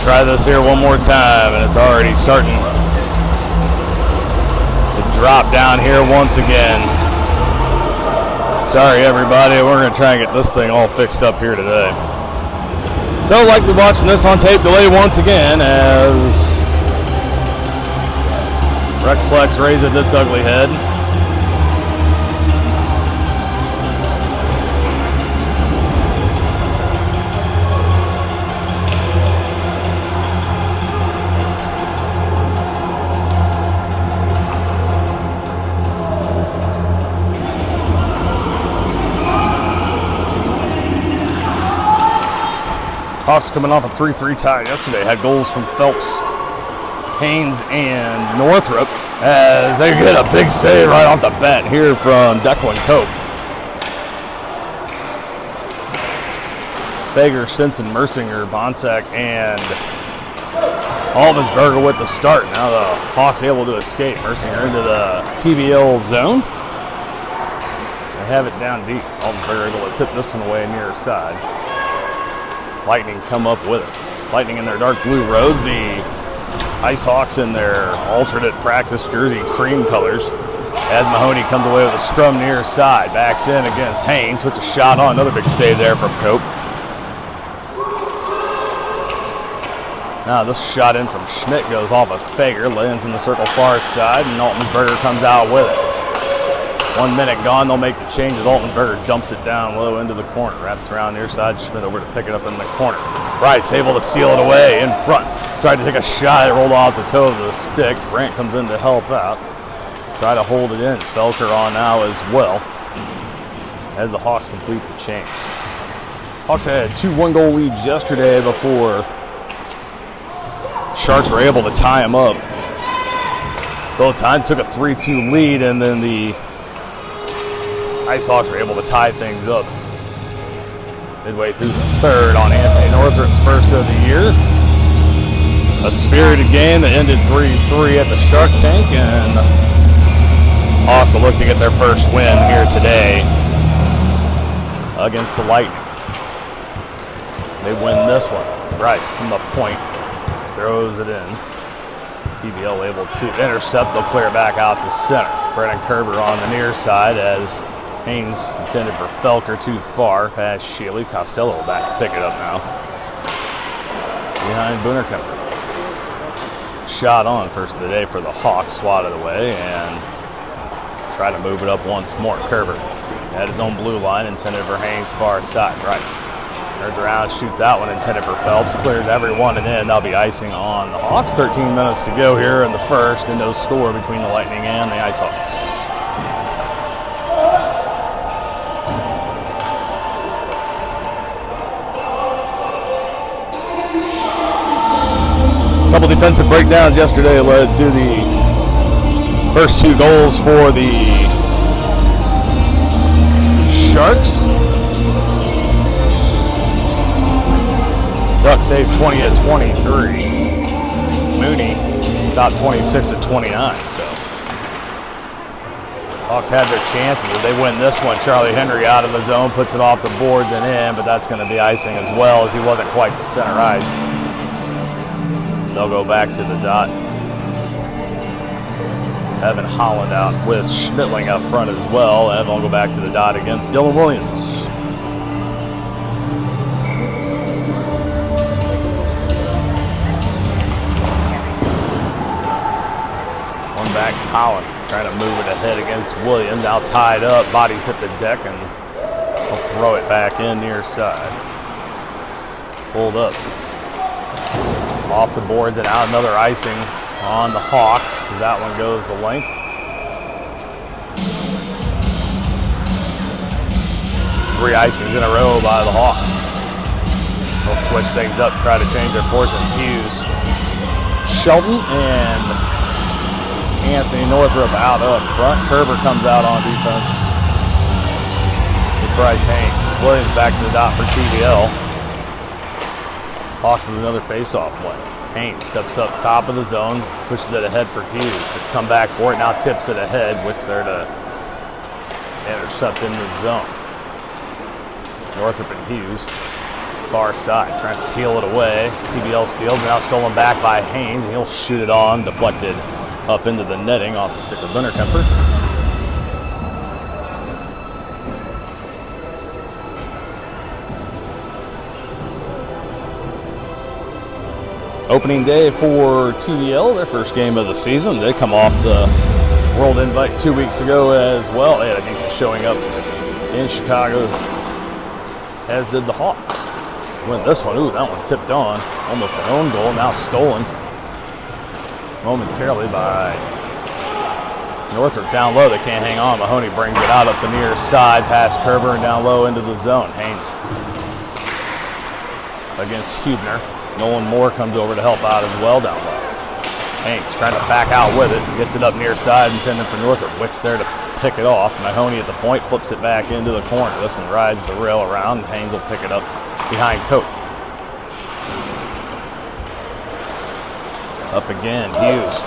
try this here one more time, and it's already starting to drop down here once again. Sorry, everybody. We're going to try and get this thing all fixed up here today. So, likely watching this on tape delay once again as Plex raises its ugly head. Hawks coming off a 3-3 tie yesterday. Had goals from Phelps, Haynes, and Northrop as they get a big save right off the bat here from Declan Cope. Fager, Stinson, Mercinger, Bonsack, and Altmansberger with the start. Now the Hawks able to escape. Mercinger into the TBL zone. They have it down deep. Altmansberger able to tip this one away near side. Lightning come up with it. Lightning in their dark blue robes. The Ice Hawks in their alternate practice jersey cream colors. As Mahoney comes away with a scrum near side. Backs in against Haynes. Puts a shot on. Another big save there from Cope. Now this shot in from Schmidt goes off of Fager. Lands in the circle far side. And Altmansberger comes out with it. 1 minute gone, they'll make the change as Altmansberger dumps it down low into the corner. Wraps around near side, Schmidt over to pick it up in the corner. Bryce able to steal it away in front. Tried to take a shot, it rolled off the toe of the stick. Brandt comes in to help out. Try to hold it in. Poettker on now as well as the Hawks complete the change. Hawks had 2 one-goal leads yesterday before Sharks were able to tie them up. Both times took a 3-2 lead, and then the Ice Hawks were able to tie things up midway through the third on Anthony Northrop's first of the year. A spirited game that ended 3-3 at the Shark Tank, and Hawks will look to get their first win here today against the Lightning. They win this one. Bryce from the point throws it in. TBL able to intercept. They'll clear back out to center. Brennan Kerber on the near side as Haynes intended for Poettker too far. Pass Shealy. Costello back to pick it up now. Behind Booner Company. Shot on first of the day for the Hawks. Swatted away and try to move it up once more. Kerber at his own blue line. Intended for Haynes far side. Bryce turns around, shoots that one. Intended for Phelps. Clears everyone and in. That'll be icing on the Hawks. 13 minutes to go here in the first. And no score between the Lightning and the Ice Hawks. Couple defensive breakdowns yesterday led to the first 2 goals for the Sharks. Ducks saved 20 of 23. Mooney top 26 of 29. So Hawks had their chances. If they win this one, Charlie Henry out of the zone puts it off the boards and in, but that's going to be icing as well as he wasn't quite to center ice. They'll go back to the dot. Evan Holland out with Schmidtling up front as well. Evan will go back to the dot against Dylan Williams. One back, Holland trying to move it ahead against Williams. Now tied up, bodies hit the deck, and he'll throw it back in near side. Pulled up. Off the boards and out, another icing on the Hawks as that one goes the length. Three icings in a row by the Hawks. They'll switch things up, try to change their fortunes. Hughes, Shelton, and Anthony Northrop out up front. Kerber comes out on defense with Bryce Haynes. Williams back to the dot for TBL. Hawks with another face-off play. Haynes steps up top of the zone, pushes it ahead for Hughes. Has come back for it, now tips it ahead. Wicks there to intercept in the zone. Northrop and Hughes far side, trying to peel it away. TBL steals, now stolen back by Haynes, and he'll shoot it on, deflected up into the netting off the stick of Winterkemper. Opening day for TBL, their first game of the season. They come off the World Invite 2 weeks ago as well. They had a decent showing up in Chicago, as did the Hawks. Win this one. Ooh, that one tipped on. Almost an own goal, now stolen momentarily by Northrop. Down low, they can't hang on. Mahoney brings it out up the near side, past Kerber and down low into the zone. Haynes against Hubner. Nolan Moore comes over to help out as well down low. Haynes trying to back out with it. Gets it up near side, intended for Northrop. Wicks there to pick it off. Mahoney at the point, flips it back into the corner. This one rides the rail around, and Haynes will pick it up behind Cope. Up again, Hughes.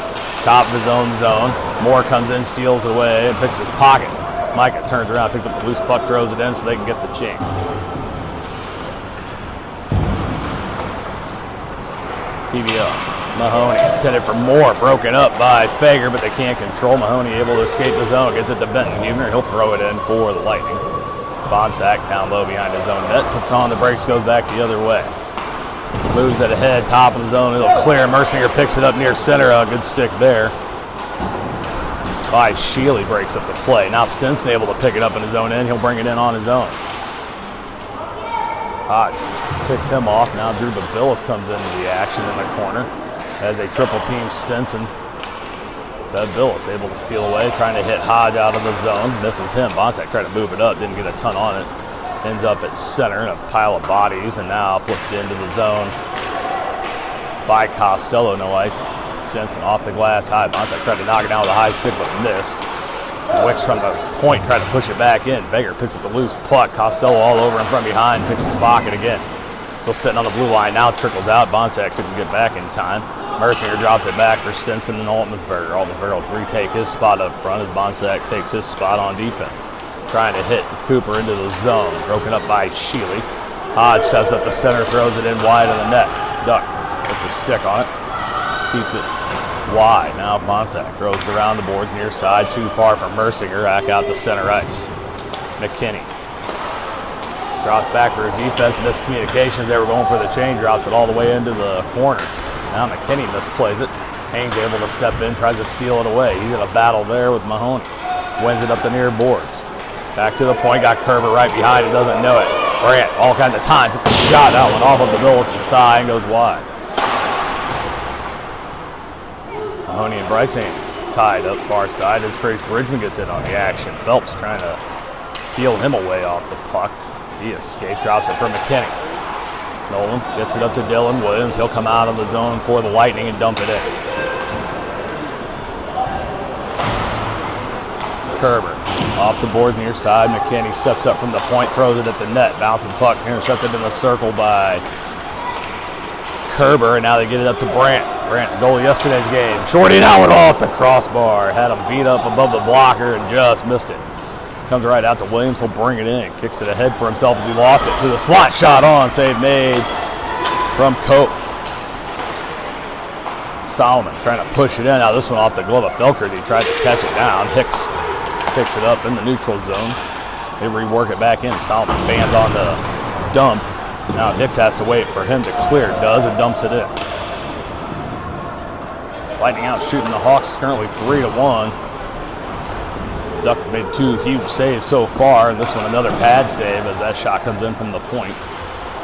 Top of his own zone. Moore comes in, steals it away, and picks his pocket. Micah turns around, picks up the loose puck, throws it in so they can get the change. TBL. Mahoney intended for Moore, broken up by Fager, but they can't control. Mahoney able to escape the zone, gets it to Benton Hubner. He'll throw it in for the Lightning. Bonsack down low behind his own net, puts on the brakes, goes back the other way. Moves it ahead, top of the zone, it'll clear. Mercinger picks it up near center, a good stick there. By Sheely breaks up the play. Now Stinson able to pick it up in his own end, he'll bring it in on his own. Hodge picks him off, now Drew Babilis comes into the action in the corner. As a triple team Stinson. Babilis able to steal away, trying to hit Hodge out of the zone. Misses him. Bonsack tried to move it up, didn't get a ton on it. Ends up at center in a pile of bodies, and now flipped into the zone by Costello, no ice. Stinson off the glass high. Bonsack tried to knock it down with a high stick, but missed. Wicks from the point, tried to push it back in. Veger picks up the loose puck. Costello all over in front behind, picks his pocket again. Still sitting on the blue line, now trickles out. Bonsack couldn't get back in time. Mercinger drops it back for Stinson and Altmansberger. Altmansberger will retake his spot up front as Bonsack takes his spot on defense. Trying to hit Cooper into the zone. Broken up by Sheely. Hodge steps up the center, throws it in wide of the net. Duck puts a stick on it. Keeps it wide. Now Bonsack throws it around the boards near side. Too far from Mercinger. Back out to center ice. McKinney drops back for defense. Miscommunications. They were going for the chain. Drops it all the way into the corner. Now McKinney misplays it. Haynes able to step in, tries to steal it away. He's in a battle there with Mahoney. Wins it up the near boards. Back to the point, got Kerber right behind it, doesn't know it. Brandt, all kinds of time, took a shot out, went off of Babilis' thigh and goes wide. Mahoney and Bryce Haynes tied up far side as Trace Bridgman gets in on the action. Phelps trying to peel him away off the puck. He escapes, drops it for McKinney. Nolan gets it up to Dylan Williams. He'll come out of the zone for the Lightning and dump it in. Kerber off the boards near side. McKinney steps up from the point, throws it at the net. Bouncing puck intercepted in the circle by Kerber, and now they get it up to Brandt. Brandt, goal of yesterday's game. Shorty now went off the crossbar. Had him beat up above the blocker and just missed it. Comes right out to Williams, he'll bring it in. Kicks it ahead for himself as he lost it to the slot shot on. Save made from Cope. Solomon trying to push it in. Now this one off the glove of Felker. He tried to catch it down. Hicks picks it up in the neutral zone. They rework it back in. Solomon bands on the dump. Now Hicks has to wait for him to clear. Does and dumps it in. Lightning out shooting the Hawks currently 3-1. Ducks made 2 huge saves so far, and this one another pad save as that shot comes in from the point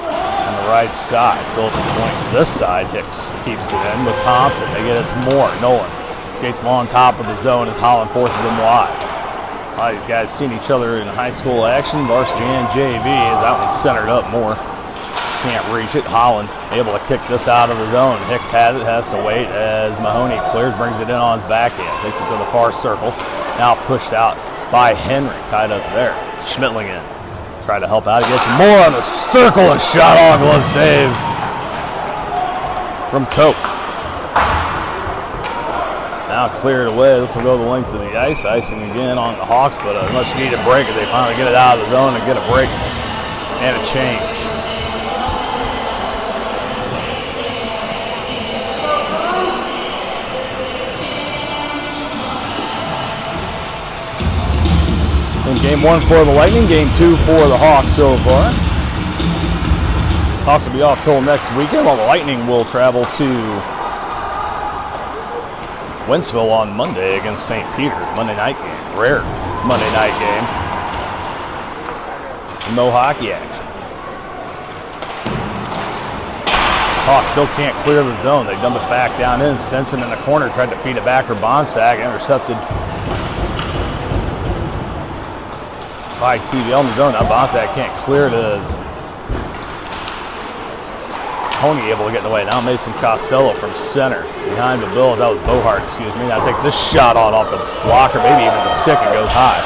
on the right side. Still at the point this side, Hicks keeps it in with Thompson. They get it to Moore. Nolan skates along top of the zone as Holland forces him wide. A lot of these guys seen each other in high school action, varsity and JV, as that one's centered up. Moore can't reach it. Holland able to kick this out of the zone. Hicks has it, has to wait as Mahoney clears, brings it in on his backhand, takes it to the far circle. Now pushed out by Henry, tied up there. Schmittling in, try to help out. He gets more on the circle and shot on, glove save from Cope. Now cleared away. This will go the length of the ice. Icing again on the Hawks, but a much needed break as they finally get it out of the zone and get a break and a change. In game 1 for the Lightning, game 2 for the Hawks so far. Hawks will be off till next weekend, while the Lightning will travel to Wentzville on Monday against St. Peter. Monday night game. Rare Monday night game. No hockey action. Hawks still can't clear the zone. They dump it back down in. Stinson in the corner tried to feed it back for Bonsack. Intercepted by TVL in the zone. Now Bonsack can't clear it as Honey able to get in the way. Now Mason Costello from center behind the Bills. That was Bohart, excuse me. Now takes this shot off the blocker, maybe even the stick, and goes high.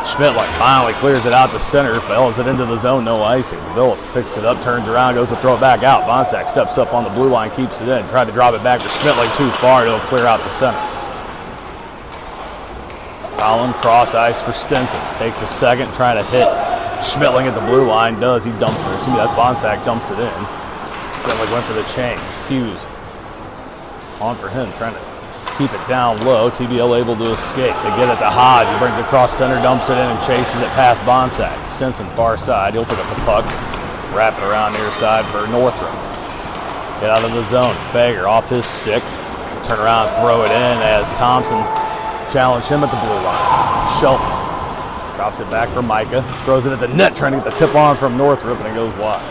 Schmidt finally clears it out to center, fells it into the zone, no icing. Billis picks it up, turns around, goes to throw it back out. Bonsack steps up on the blue line, keeps it in. Tried to drop it back to Schmidt too far. It'll clear out the center. Collin cross ice for Stinson. Takes a second, trying to hit Schmittling at the blue line. Does. He dumps it. Excuse me, that Bonsack dumps it in. Schmittling went for the change. Hughes on for him, trying to keep it down low. TBL able to escape. They get it to Hodge. He brings it across center, dumps it in, and chases it past Bonsack. Stinson far side. He'll pick up the puck. Wrap it around near side for Northrup. Get out of the zone. Fager off his stick. Turn around, throw it in as Thompson challenged him at the blue line. Shelton drops it back for Micah. Throws it at the net, trying to get the tip on from Northrup, and it goes wide.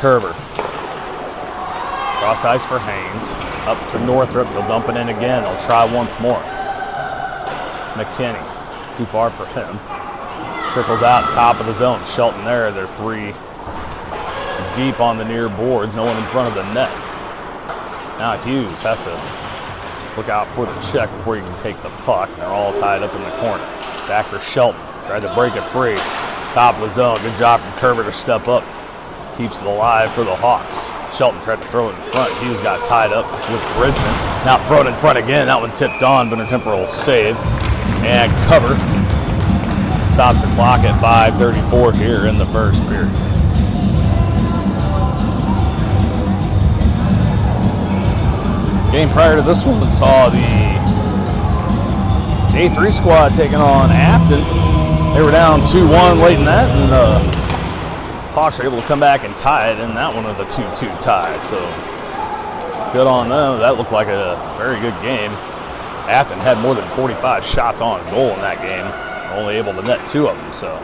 Kerber. Cross ice for Haynes. Up to Northrup. They'll dump it in again. They'll try once more. McKinney. Too far for him. Trickles out top of the zone. Shelton there. They're 3 deep on the near boards. No one in front of the net. Now Hughes has to look out for the check before he can take the puck. They're all tied up in the corner. Back for Shelton. Tried to break it free. Top of the zone. Good job from Kerber to step up. Keeps it alive for the Hawks. Shelton tried to throw it in front. Hughes got tied up with Bridgman. Now throw it in front again. That one tipped on, but a temporal save. And cover. Stops the clock at 5:34 here in the first period. Game prior to this one saw the A3 squad taking on Afton. They were down 2-1 late in that, and Hawks were able to come back and tie it in that one of the 2-2 tie. So good on them. That looked like a very good game. Afton had more than 45 shots on goal in that game. Only able to net 2 of them. So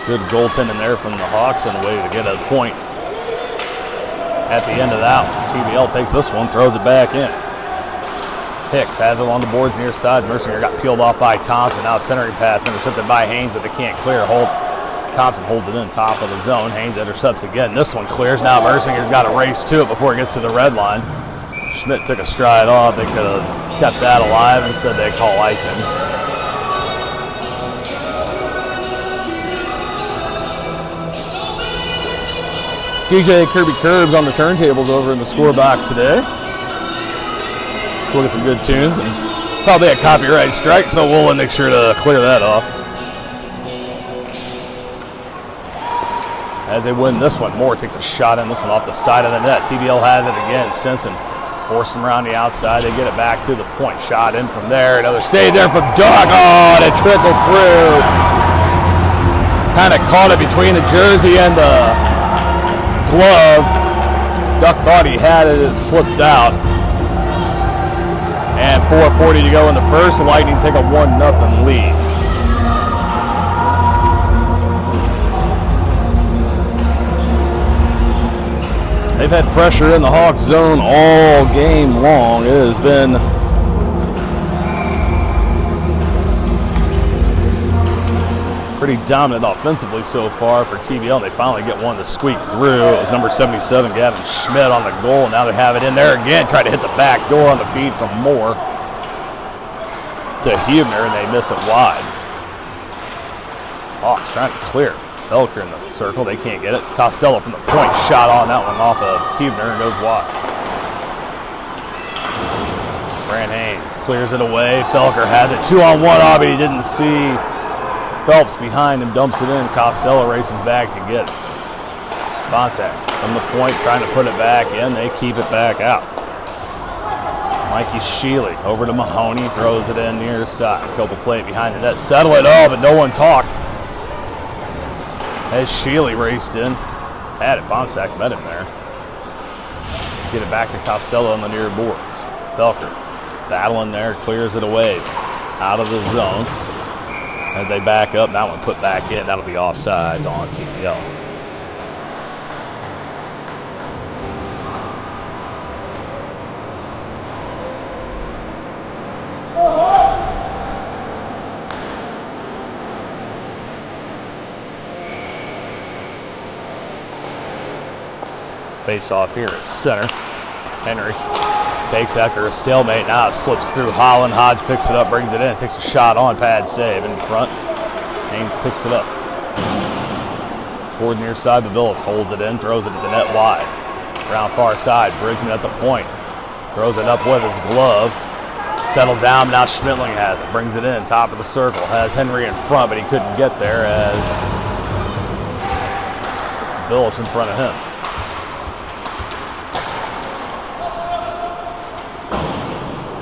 good goaltending there from the Hawks and a way to get a point at the end of that one. TBL takes this one, throws it back in. Hicks has it on the boards near side. Mercinger got peeled off by Thompson. Now centering pass intercepted by Haynes, but they can't clear. Thompson holds it in top of the zone. Haynes intercepts again. This one clears. Now Mercinger's got to race to it before it gets to the red line. Schmidt took a stride off. They could have kept that alive. Instead they call icing. DJ Kirby Curbs on the turntables over in the score box today. We'll get some good tunes and probably a copyright strike, so we'll make sure to clear that off. As they win this one, Moore takes a shot in this one off the side of the net. TBL has it again. Stinson forcing around the outside. They get it back to the point. Shot in from there. Another save there from Duck. Oh, and it trickled through. Kind of caught it between the jersey and the glove. Duck thought he had it. It slipped out. And 4:40 to go in the first. The Lightning take a 1-0 lead. They've had pressure in the Hawks zone all game long. It has been pretty dominant offensively so far for TBL. They finally get one to squeak through. It was number 77, Gavin Schmidt, on the goal. Now they have it in there again. Try to hit the back door on the feed from Moore to Huebner, and they miss it wide. Hawks trying to clear. Poettker in the circle. They can't get it. Costello from the point. Shot on that one off of Huebner and goes wide. Brant Haynes clears it away. Poettker has it. 2-on-1 but he didn't see Phelps behind him, dumps it in. Costello races back to get it. Bonsack from the point trying to put it back in. They keep it back out. Mikey Sheely over to Mahoney, throws it in near side. Couple play behind the net, settle it all, but no one talked. As Sheely raced in, had it. Bonsack met him there. Get it back to Costello on the near boards. Poettker battling there, clears it away out of the zone. As they back up, that one put back in. That'll be offside on TPL. Face off here at center. Henry takes after a stalemate. Now it slips through Holland. Hodge picks it up, brings it in, takes a shot on, pad save in front. Haynes picks it up. Board near side, Babilas holds it in, throws it to the net wide. Around far side, Bridgman at the point. Throws it up with his glove. Settles down, now Schmittling has it. Brings it in, top of the circle. Has Henry in front, but he couldn't get there as Babilas in front of him.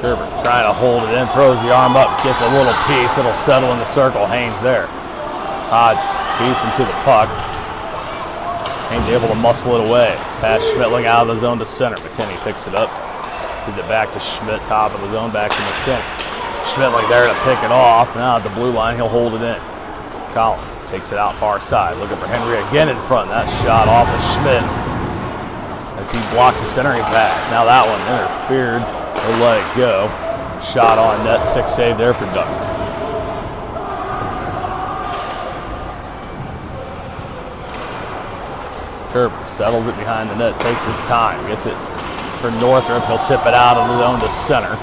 Kerber trying to hold it in, throws the arm up, gets a little piece, it'll settle in the circle. Haynes there. Hodge beats him to the puck. Haynes able to muscle it away. Pass Schmittling out of the zone to center. McKendree picks it up. Gives it back to Schmidt, top of the zone, back to McKendree. Schmittling there to pick it off. Now at the blue line, he'll hold it in. Collins takes it out far side, looking for Henry again in front. That shot off of Schmidt as he blocks the centering pass. Now that one interfered. They'll let it go. Shot on net, stick save there for Duck. Kerber settles it behind the net, takes his time, gets it for Northrop. He'll tip it out of the zone to center.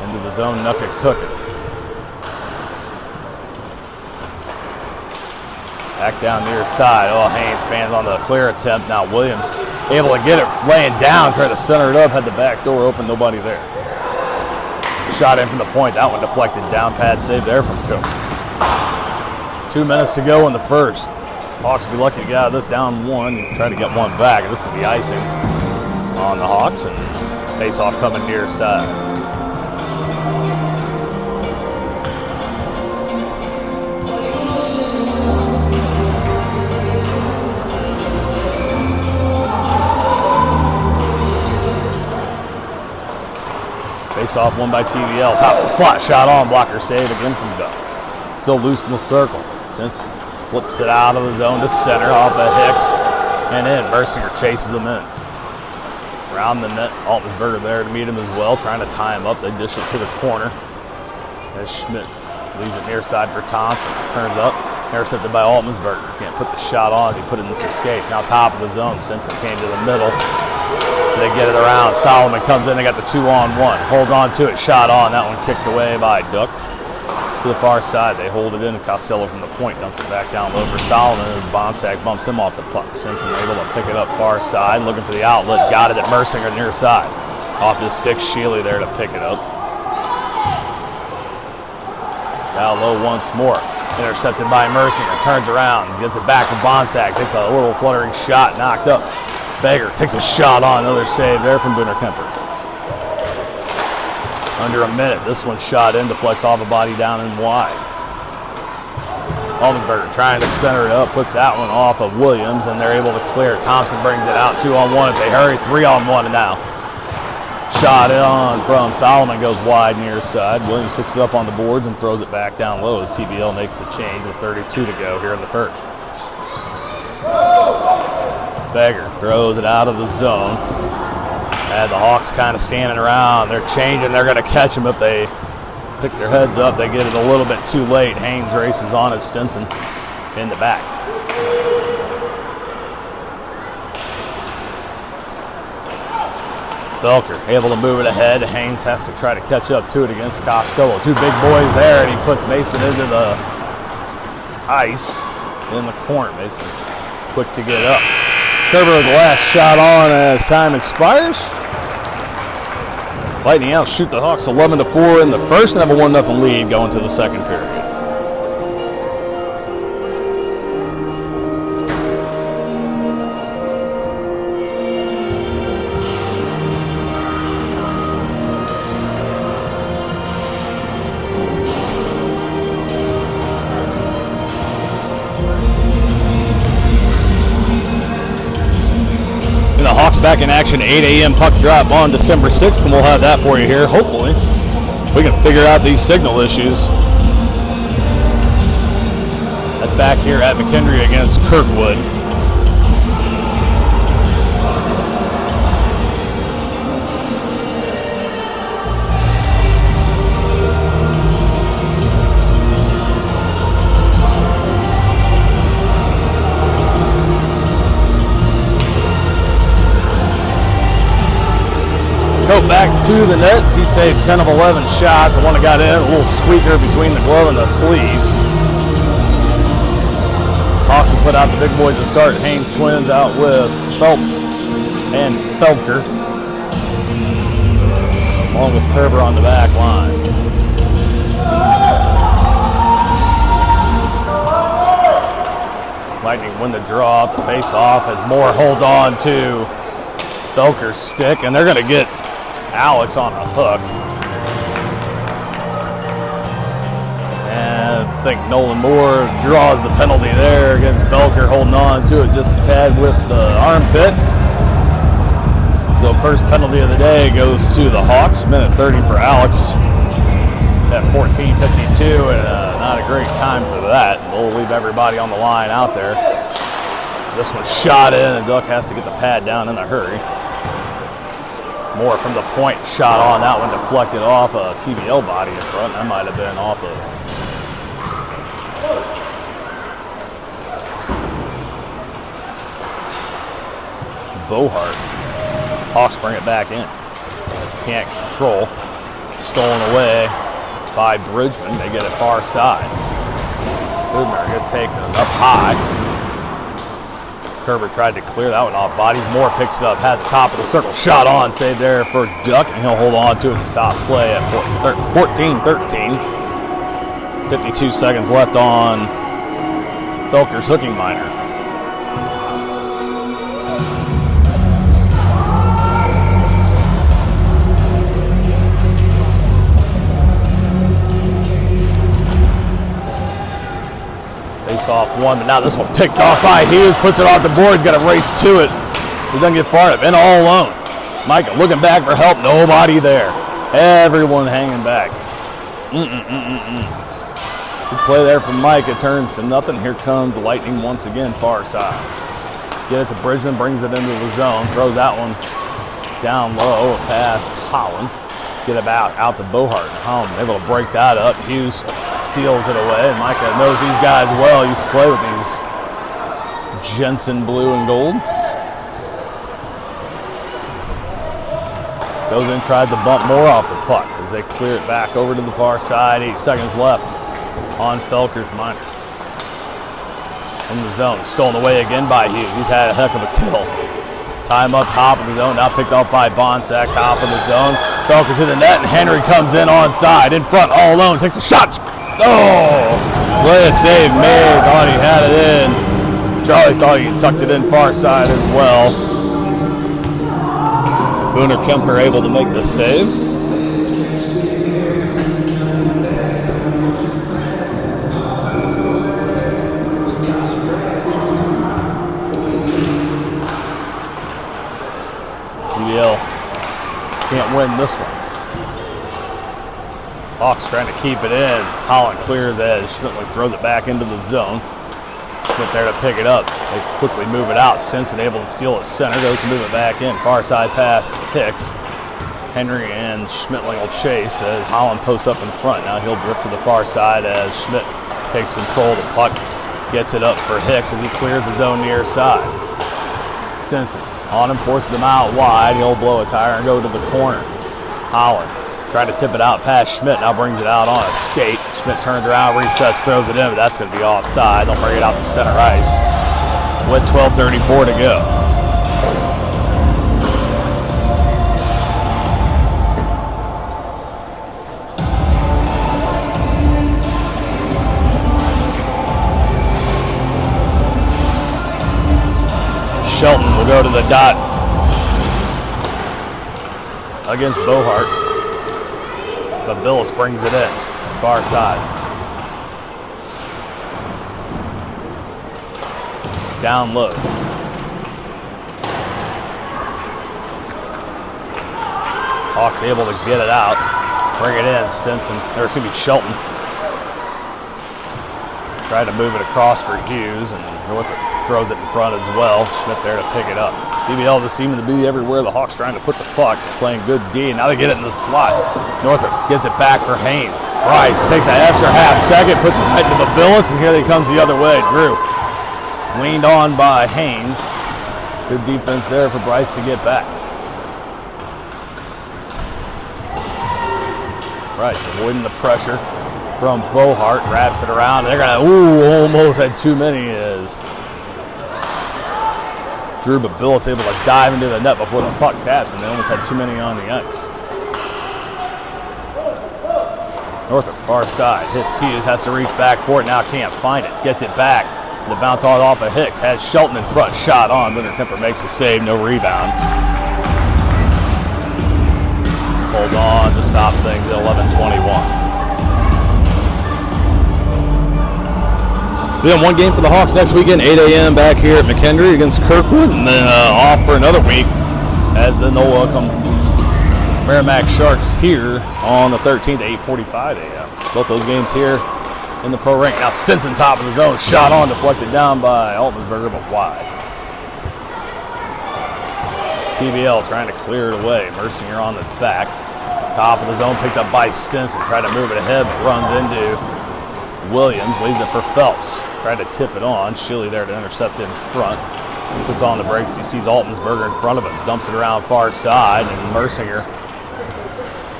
Into the zone, Nuckett cooking. Back down near side. Oh, Haynes fans on the clear attempt. Now Williams able to get it laying down, try to center it up, had the back door open, nobody there. Shot in from the point, that one deflected down, pad save there from Cook. 2 minutes to go in the first. Hawks will be lucky to get out of this down one and try to get one back. This will be icing on the Hawks, and face off coming near side. Face off one by TVL. Top of the slot, shot on, blocker save again from Duck. Still loose in the circle. Since flips it out of the zone to center off of Hicks and in. Mercinger chases him in. Around the net, Altmansberger there to meet him as well, trying to tie him up. They dish it to the corner. As Schmidt leaves it near side for Thompson. Turns up. Intercepted by Altmansberger. Can't put the shot on. He put it in some skates. Now top of the zone. Stinson came to the middle. They get it around. Solomon comes in. They got the 2-on-1. Hold on to it. Shot on. That one kicked away by Duck. To the far side. They hold it in. Costello from the point dumps it back down low for Solomon. And Bonsack bumps him off the puck. Stinson able to pick it up far side. Looking for the outlet. Got it at Mercinger near side. Off his stick. Sheely there to pick it up. Down low once more. Intercepted by Mercinger. Turns around. Gets it back to Bonsack. Takes a little fluttering shot. Knocked up. Baker takes a shot on. Another save there from Booner Kemper. Under a minute. This one shot in. Deflects off a body down and wide. Altmansberger trying to center it up. Puts that one off of Williams, and they're able to clear. Thompson brings it out. 2-on-1 if they hurry. 3-on-1 now. Shot on from Solomon, goes wide near side. Williams picks it up on the boards and throws it back down low as TBL makes the change with 32 to go here in the first. Beggar throws it out of the zone. And the Hawks kind of standing around. They're changing. They're going to catch them if they pick their heads up. They get it a little bit too late. Haynes races on as Stinson in the back. Poettker able to move it ahead. Haynes has to try to catch up to it against Costello. Two big boys there, and he puts Mason into the ice in the corner. Mason quick to get up. Kerber with the last shot on as time expires. Lightning out, shoot the Hawks 11-4 in the first and have a 1-0 lead going to the second period. Hawks back in action, 8 a.m. puck drop on December 6th, and we'll have that for you here. Hopefully, we can figure out these signal issues. That's back here at McKendree against Kirkwood. Go back to the net. He saved 10 of 11 shots. The one that got in, a little squeaker between the glove and the sleeve. Hawks will put out the big boys to start. Haynes twins out with Phelps and Poettker, along with Kerber on the back line. Lightning win the draw off the face-off as Moore holds on to Poettker's stick, and they're going to get Alex on a hook. And I think Nolan Moore draws the penalty there against Poettker, holding on to it just a tad with the armpit. So first penalty of the day goes to the Hawks. Minute 30 for Alex at 14:52, and not a great time for that. We'll leave everybody on the line out there. This one's shot in, and Duck has to get the pad down in a hurry. Moore from the point, shot on that one, deflected off a TVL body in front. That might have been off of Bohart. Hawks bring it back in. Can't control. Stolen away by Bridgman. They get it far side. Goodner gets taken up high. Kerber tried to clear that one off body. Moore picks it up, has the top of the circle, shot on, saved there for Duck, and he'll hold on to it to stop play at 14-13. 52 seconds left on Poettker's hooking minor. Face off one, but now this one picked off by Hughes, puts it off the board. He's got to race to it. He doesn't get far enough, and all alone. Micah looking back for help, nobody there. Everyone hanging back. Good play there from Micah, turns to nothing. Here comes the Lightning once again, far side. Get it to Bridgman, brings it into the zone, throws that one down low, past Holland. Get it out to Bohart. Holland able to break that up. Hughes seals it away, and Micah knows these guys well. He used to play with these Jensen blue and gold. Goes in, tries to bump more off the puck as they clear it back over to the far side. 8 seconds left on Poettker's minor. In the zone, stolen away again by Hughes. He's had a heck of a kill. Time up top of the zone, now picked off by Bonsack, top of the zone. Poettker to the net, and Henry comes in onside, in front, all alone, takes a shot. Oh, play a save made, thought he had it in. Charlie thought he tucked it in far side as well. Booner Kemper able to make the save. TVL can't win this one. Hawks trying to keep it in. Holland clears edge. Schmidt throws it back into the zone. Schmidt there to pick it up. They quickly move it out. Stinson able to steal it center. Goes to move it back in. Far side pass Hicks. Henry and Schmidt will chase as Holland posts up in front. Now he'll drift to the far side as Schmidt takes control of the puck. Gets it up for Hicks as he clears the zone near side. Stinson on him, forces him out wide. He'll blow a tire and go to the corner. Holland tried to tip it out past Schmidt, now brings it out on a skate. Schmidt turns around, resets, throws it in, but that's going to be offside. They'll bring it out to center ice with 12:34 to go. Shelton will go to the dot against Bohart. But Billis brings it in, far side. Down low. Hawks able to get it out, bring it in. Stinson, there's going to be Shelton. Tried to move it across for Hughes, and Northrop throws it in front as well. Schmidt there to pick it up. TBL just seeming to be everywhere. The Hawks trying to put the puck. They're playing good D, and now they get it in the slot. Northrop gives it back for Haynes. Bryce takes an extra half second, puts it right into the Billis, and here he comes the other way. Drew leaned on by Haynes. Good defense there for Bryce to get back. Bryce avoiding the pressure from Bohart, wraps it around. They're gonna, almost had too many as Drew, but Billis able to dive into the net before the puck taps, and they almost had too many on the ice. Northrop, far side, hits Hughes, has to reach back for it, now can't find it. Gets it back, the bounce all off of Hicks, has Shelton in front, shot on, Linder Kemper makes a save, no rebound. Hold on to stop things at 11:21. We have one game for the Hawks next weekend, 8 a.m. back here at McKendree against Kirkwood, and then off for another week as then they'll welcome Merrimack Sharks here on the 13th at 8:45 a.m. Both those games here in the pro rink. Now Stinson top of the zone, shot on, deflected down by Altmansberger, but wide. PBL trying to clear it away. Mercier on the back. Top of the zone, picked up by Stinson. Tried to move it ahead, but runs into Williams, leaves it for Phelps. Tried to tip it on. Shilly there to intercept in front. Puts on the brakes. He sees Altmansberger in front of him. Dumps it around far side, and Mercier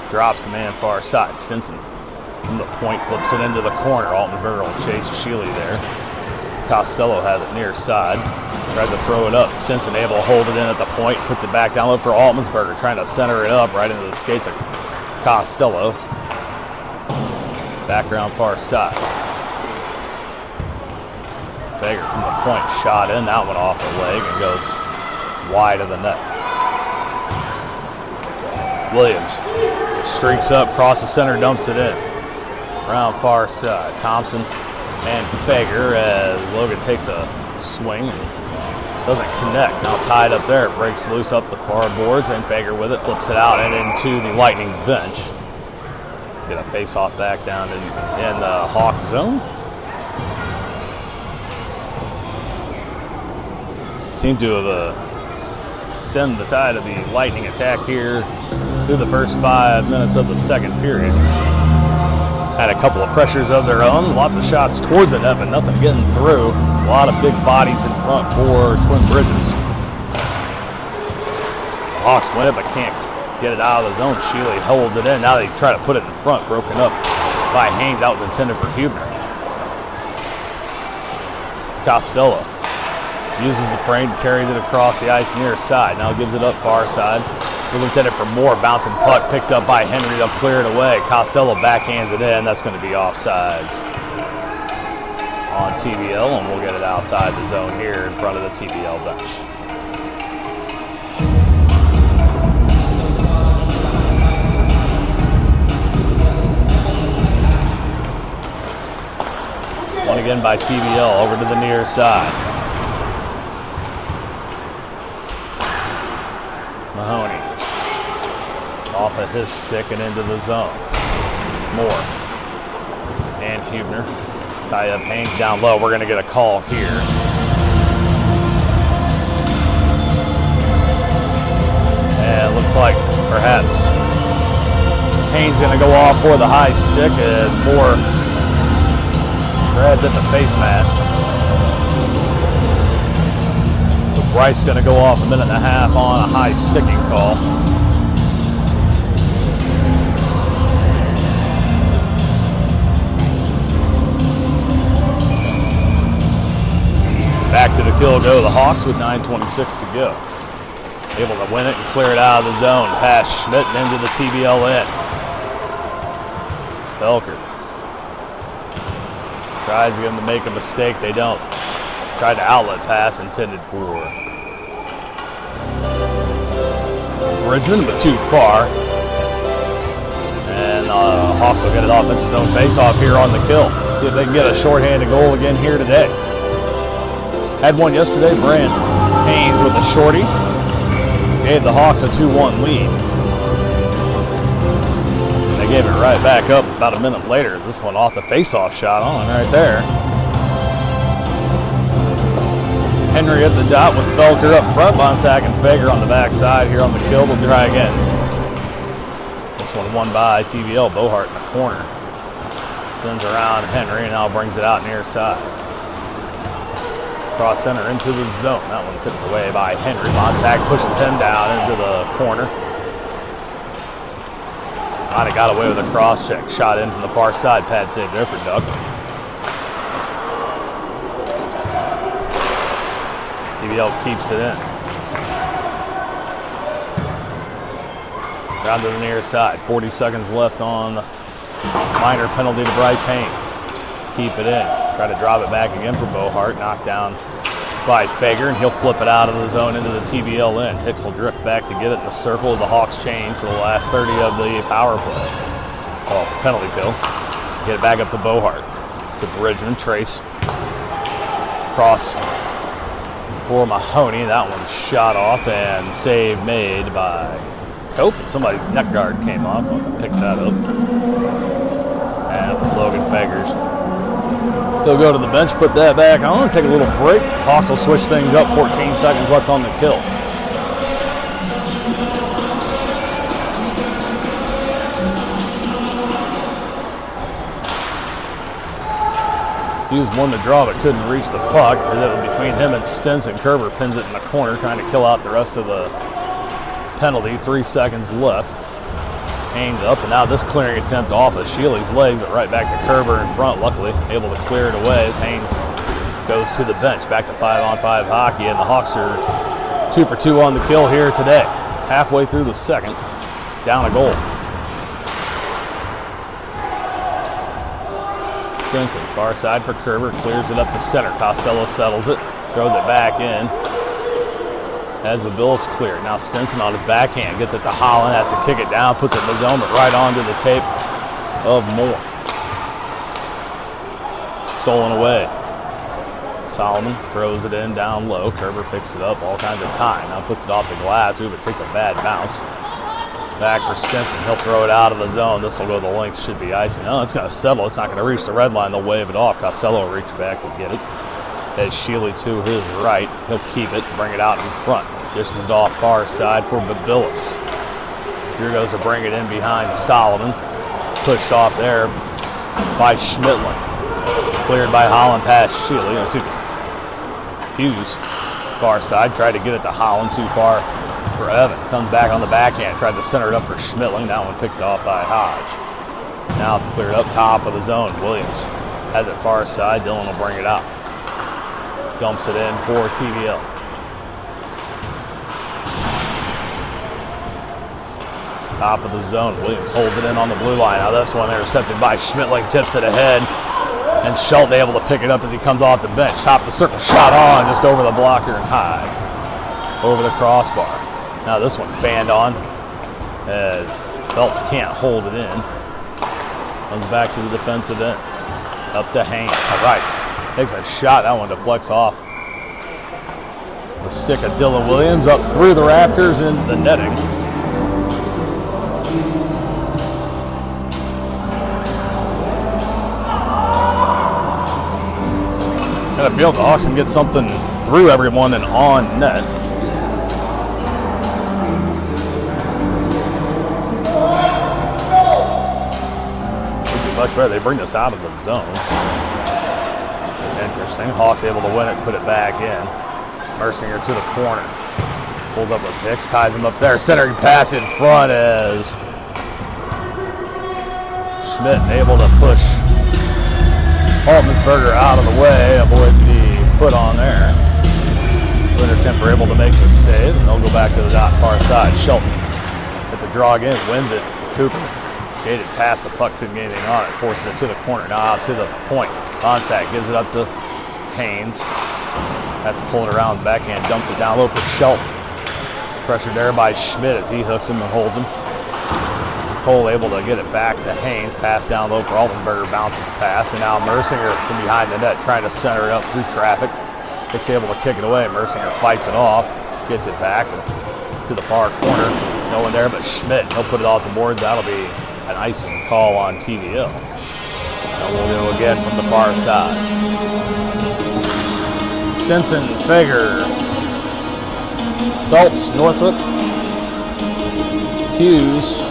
drops the man far side. Stinson from the point flips it into the corner. Altmansberger will chase Shilly there. Costello has it near side. Tries to throw it up. Stinson able to hold it in at the point. Puts it back down low for Altmansberger. Trying to center it up right into the skates of Costello. Background far side. Fager from the point, shot in. That one off the leg and goes wide of the net. Williams streaks up, crosses center, dumps it in. Around far side. Thompson and Fager as Logan takes a swing and doesn't connect. Now tied up there, breaks loose up the far boards, and Fager with it flips it out and into the Lightning bench. Get a face-off back down in the Hawks zone. Seemed to have stemmed the tide of the Lightning attack here through the first 5 minutes of the second period. Had a couple of pressures of their own, lots of shots towards the net, but nothing getting through. A lot of big bodies in front for Twin Bridges. The Hawks win it, but can't get it out of the zone. Shealy holds it in. Now they try to put it in front, broken up by Haynes. That was intended for Huebner. Costello uses the frame, carries it across the ice near side. Now gives it up far side. For Lieutenant for more, bouncing puck picked up by Henry. They'll clear it away. Costello backhands it in. That's going to be offsides on TBL, and we'll get it outside the zone here in front of the TBL bench. One again by TBL over to the near side. Mahoney off of his stick and into the zone. Moore and Huebner tie up Haynes down low. We're going to get a call here. And it looks like perhaps Haynes going to go off for the high stick as Moore grabs at the face mask. So Bryce going to go off 1.5 minutes on a high sticking call. Back to the kill go the Hawks with 9:26 to go. Able to win it and clear it out of the zone. Pass Schmidt and into the TBL end. Poettker tries to get them to make a mistake. They don't. Tried to outlet pass intended for Bridgman, but too far. And Hawks will get an offensive zone face-off here on the kill. See if they can get a shorthanded goal again here today. Had one yesterday. Brand Haynes with a shorty. Gave the Hawks a 2-1 lead. they gave it right back up about a minute later. This one off the face-off shot on right there. Henry at the dot with Poettker up front. Bonsack and Fager on the backside here on the kill. We'll try again. This one won by TVL. Bohart in the corner. Spins around Henry and now brings it out near side. Cross center into the zone. That one tipped away by Henry. Bonsack pushes him down into the corner. Might have got away with a cross check. Shot in from the far side. Pad save there for Duck. TVL keeps it in. Down to the near side. 40 seconds left on the minor penalty to Bryce Haynes. Keep it in. Try to drop it back again for Bohart. Knocked down by Fager, and he'll flip it out of the zone into the TVL end. Hicks will drift back to get it in the circle of the Hawks chain for the last 30 of the power play. Oh, penalty kill. Get it back up to Bohart. To Bridgman. Trace. Cross for Mahoney. That one shot off and save made by Cope. And somebody's neck guard came off. I'll have to pick that up. And it was Logan Fagers. He'll go to the bench, put that back on, take a little break. Hawks will switch things up. 14 seconds left on the kill. Hughes won the draw but couldn't reach the puck. It was between him and Stinson. Kerber pins it in the corner, trying to kill out the rest of the penalty. 3 seconds left. Haynes up, and now this clearing attempt off of Shealy's legs, but right back to Kerber in front, luckily able to clear it away as Haynes goes to the bench. Back to 5-on-5 hockey, and the Hawks are 2 for 2 on the kill here today. Halfway through the second, down a goal. Simpson, far side for Kerber, clears it up to center. Costello settles it, throws it back in. As Babilas cleared. Now Stinson on his backhand, gets it to Holland, has to kick it down, puts it in the zone, but right onto the tape of Moore. Stolen away. Solomon throws it in down low. Kerber picks it up, all kinds of time. Now puts it off the glass. Ooh, but takes a bad bounce. Back for Stinson. He'll throw it out of the zone. This will go the length. Should be icing. No, it's going to settle. It's not going to reach the red line. They'll wave it off. Costello will reach back to get it. As Shealy to his right. He'll keep it, bring it out in front. Dishes it off far side for Babilas. Here goes to bring it in behind Solomon. Pushed off there by Schmidtling. Cleared by Holland past Shealy. Hughes, far side, tried to get it to Holland, too far for Evan. Comes back on the backhand, tries to center it up for Schmidtling. That one picked off by Hodge. Now cleared up top of the zone. Williams has it far side. Dillon will bring it out. Dumps it in for TVL. Top of the zone. Williams holds it in on the blue line. Now this one intercepted by Schmidtling, tips it ahead. And Shelton able to pick it up as he comes off the bench. Top of the circle, shot on, just over the blocker and high. Over the crossbar. Now this one fanned on as Phelps can't hold it in. Comes back to the defensive end. Up to Haynes. Rice takes a shot. That one deflects off the stick of Dylan Williams up through the rafters into the netting. And I feel the Hawks can get something through everyone and on net. Would be much better. They bring this out of the zone. Interesting. Hawks able to win it, put it back in. Mercinger to the corner. Pulls up with Hicks, ties him up there. Centering pass in front as Schmidt able to push Altmansberger out of the way, avoids the put on there. Winter Kemper able to make the save, and they'll go back to the dot far side. Shelton at the draw again, wins it. Cooper skated past the puck, couldn't get anything on it, forces it to the corner, now out to the point. Bonsack gives it up to Haynes. That's pulling around the backhand, dumps it down low for Shelton. Pressured there by Schmidt as he hooks him and holds him. Cole able to get it back to Haynes. Pass down low for Altenberger, bounces pass, and now Mercinger from behind the net trying to center it up through traffic. Hicks able to kick it away. Mercinger fights it off, gets it back to the far corner. No one there but Schmidt. He'll put it off the board. That'll be an icing call on TVL. And we'll go again from the far side. Stinson, Fager, Phelps, Northrop, Hughes,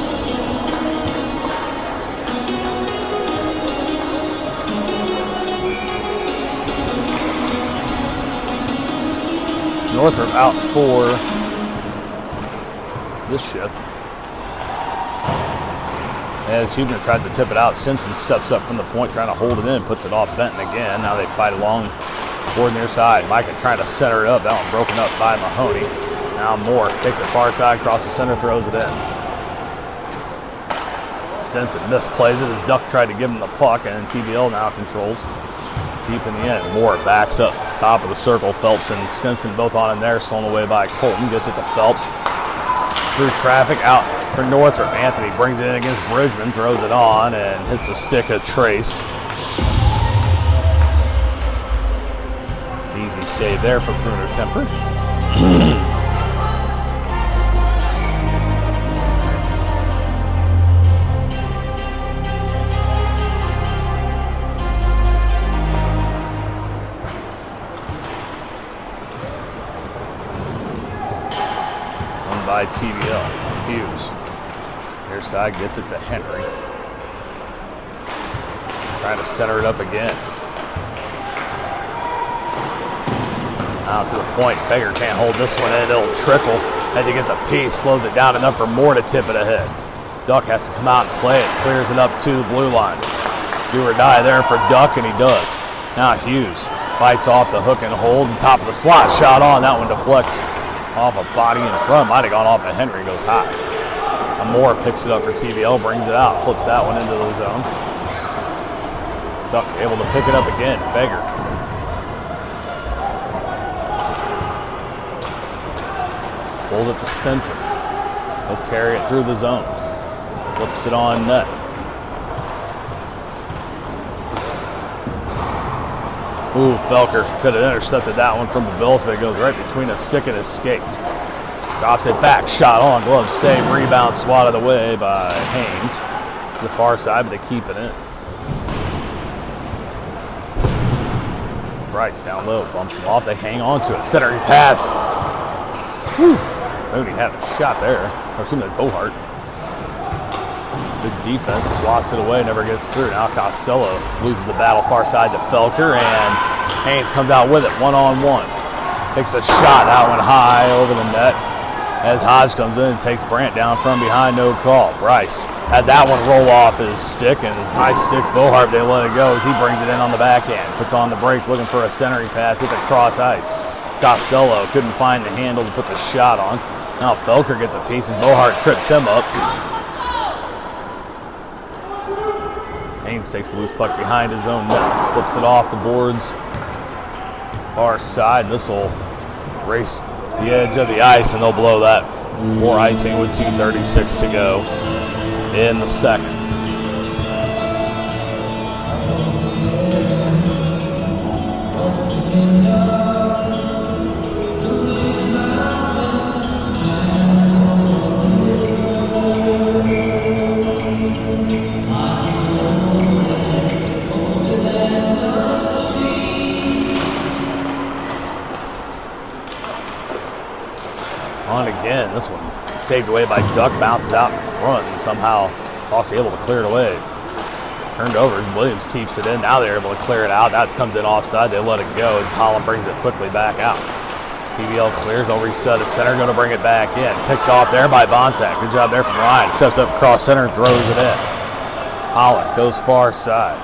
Northrop out for this shift. As Huebner tried to tip it out, Stinson steps up from the point, trying to hold it in, puts it off Benton again. Now they fight along toward near side. Micah trying to center it up. That one broken up by Mahoney. Now Moore takes it far side, across the center, throws it in. Stinson misplays it as Duck tried to give him the puck, and TVL now controls deep in the end. Moore backs up top of the circle. Phelps and Stinson both on in there, stolen away by Colton. Gets it to Phelps. Through traffic, out for Northrop. Anthony brings it in against Bridgman, throws it on, and hits the stick of Trace. Easy save there for Bruner Kemper. By TVL. Hughes. Near side gets it to Henry. Trying to center it up again. Out to the point. Fager can't hold this one in. It'll trickle. As he gets a piece, slows it down enough for Moore to tip it ahead. Duck has to come out and play it. Clears it up to the blue line. Do or die there for Duck, and he does. Now Hughes fights off the hook and hold. And top of the slot. Shot on. That one deflects off a body in front. Might have gone off of Henry. Goes high. Moore picks it up for TVL. Brings it out. Flips that one into the zone. Duck able to pick it up again. Fager. Pulls it to Stinson. He'll carry it through the zone. Flips it on net. Ooh, Felker could have intercepted that one from the Bills, but it goes right between his stick and his skates. Drops it back, shot on, glove save, rebound, swatted away by Haynes. To the far side, but they keep it in. Bryce down low, bumps him off, they hang on to it. Centering pass. Whew. Mooney had a shot there. Or excuse me, Bohart. Good defense, swats it away, never gets through. Now Costello loses the battle far side to Felker, and Haynes comes out with it, one-on-one. Takes a shot, that one high over the net. As Hodge comes in and takes Brandt down from behind, no call. Bryce had that one roll off his stick, and high sticks Bohart, they let it go as he brings it in on the backhand. Puts on the brakes, looking for a centering pass, hits it cross ice. Costello couldn't find the handle to put the shot on. Now Felker gets a piece, and Bohart trips him up. Haynes takes the loose puck behind his own net, flips it off the boards, far side. This will race the edge of the ice, and they'll blow that. More icing with 2:36 to go in the second. On again, this one saved away by Duck, bounces out in front, and somehow Hawks able to clear it away. Turned over, Williams keeps it in. Now they're able to clear it out. That comes in offside, they let it go. Holland brings it quickly back out. TVL clears, they'll reset the center, going to bring it back in. Picked off there by Bonsack. Good job there from Ryan. Steps up across center and throws it in. Holland goes far side.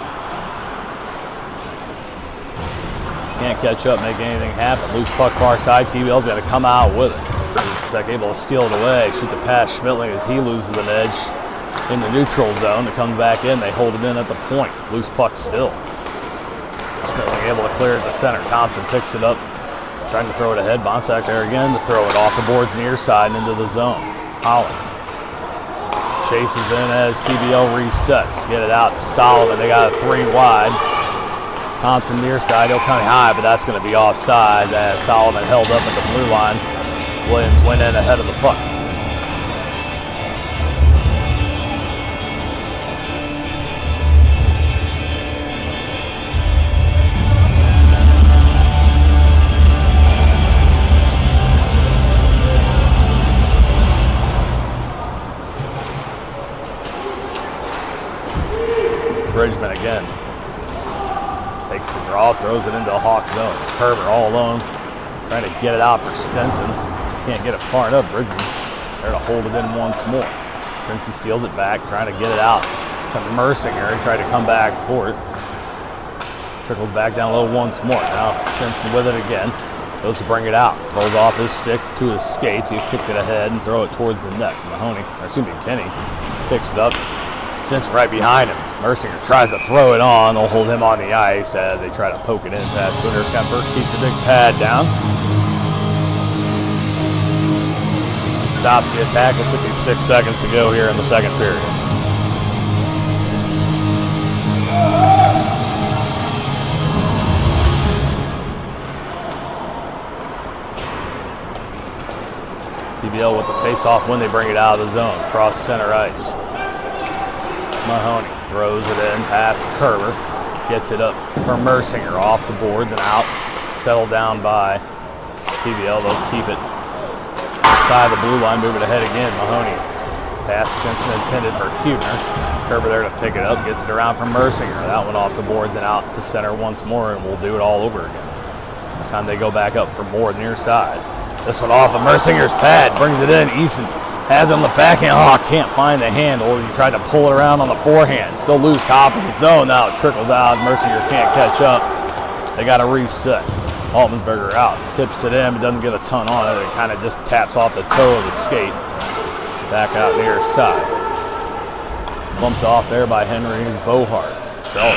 Can't catch up, make anything happen. Loose puck far side, TVL's going to come out with it. He's able to steal it away, shoot the pass Schmittling as he loses an edge in the neutral zone. It comes back in, they hold it in at the point. Loose puck still. Schmittling able to clear it to center. Thompson picks it up, trying to throw it ahead. Bonsack there again to throw it off the boards near side and into the zone. Holland chases in as TVL resets. Get it out to Solomon. They got a 3 wide. Thompson near side, he'll come high, but that's going to be offside as Solomon held up at the blue line. Williams went in ahead of the puck. Bridgman again. Takes the draw, throws it into the Hawk zone. Kerber all alone, trying to get it out for Stinson. Can't get it far enough. Bridgman there to hold it in once more. Stinson steals it back, trying to get it out to Mercinger and try to come back for it. Trickles back down low once more. Now Stinson with it again. Goes to bring it out. Rolls off his stick to his skates. He kicked it ahead and throw it towards the net. Kenny picks it up. Stinson right behind him. Mercinger tries to throw it on. They'll hold him on the ice as they try to poke it in past Gunnar Kemper. Keeps the big pad down. Stops the attack with 56 seconds to go here in the second period. TBL with the face-off when they bring it out of the zone. Cross center ice. Mahoney throws it in past Kerber. Gets it up for Mercinger off the boards and out. Settled down by TBL. They'll keep it inside the blue line. Move it ahead again. Mahoney. Pass Stinson intended for Huebner. Kerber there to pick it up. Gets it around for Mercinger. That one off the boards and out to center once more, and we'll do it all over again. This time they go back up for more near side. This one off of Mercinger's pad, brings it in. Easton has it on the backhand. Oh, can't find the handle. He tried to pull it around on the forehand. Still loose top of the zone. Now it trickles out. Mercinger can't catch up. They got to reset. Altmanberger out. Tips it in, but doesn't get a ton on it. It kind of just taps off the toe of the skate. Back out near side. Bumped off there by Henry Bohart. Charlie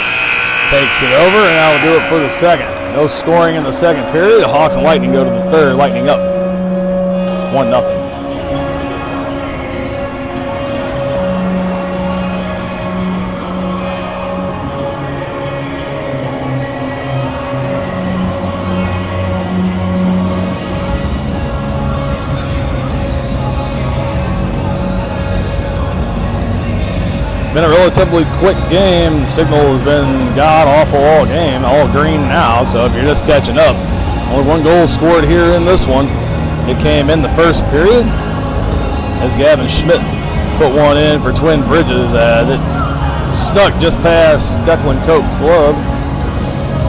takes it over, and that will do it for the second. No scoring in the second period. The Hawks and Lightning go to the third. Lightning up 1-0. Been a relatively quick game. The signal has been god-awful all game, all green now, so if you're just catching up, only one goal scored here in this one. It came in the first period as Gavin Schmidt put one in for Twin Bridges as it snuck just past Declan Coates' glove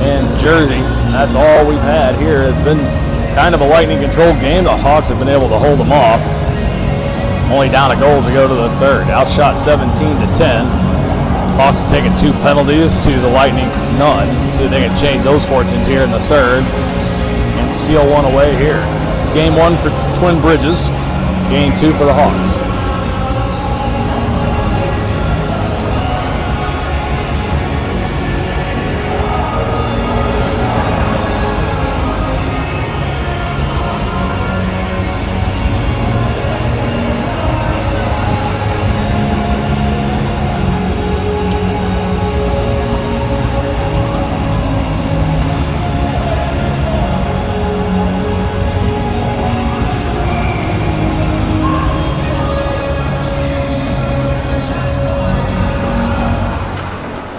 and jersey. That's all we've had here. It's been kind of a lightning-controlled game. The Hawks have been able to hold them off. Only down a goal to go to the third. Outshot 17-10. Hawks have taken 2 penalties to the Lightning, none. So they can change those fortunes here in the third and steal one away here. It's game 1 for Twin Bridges, game 2 for the Hawks.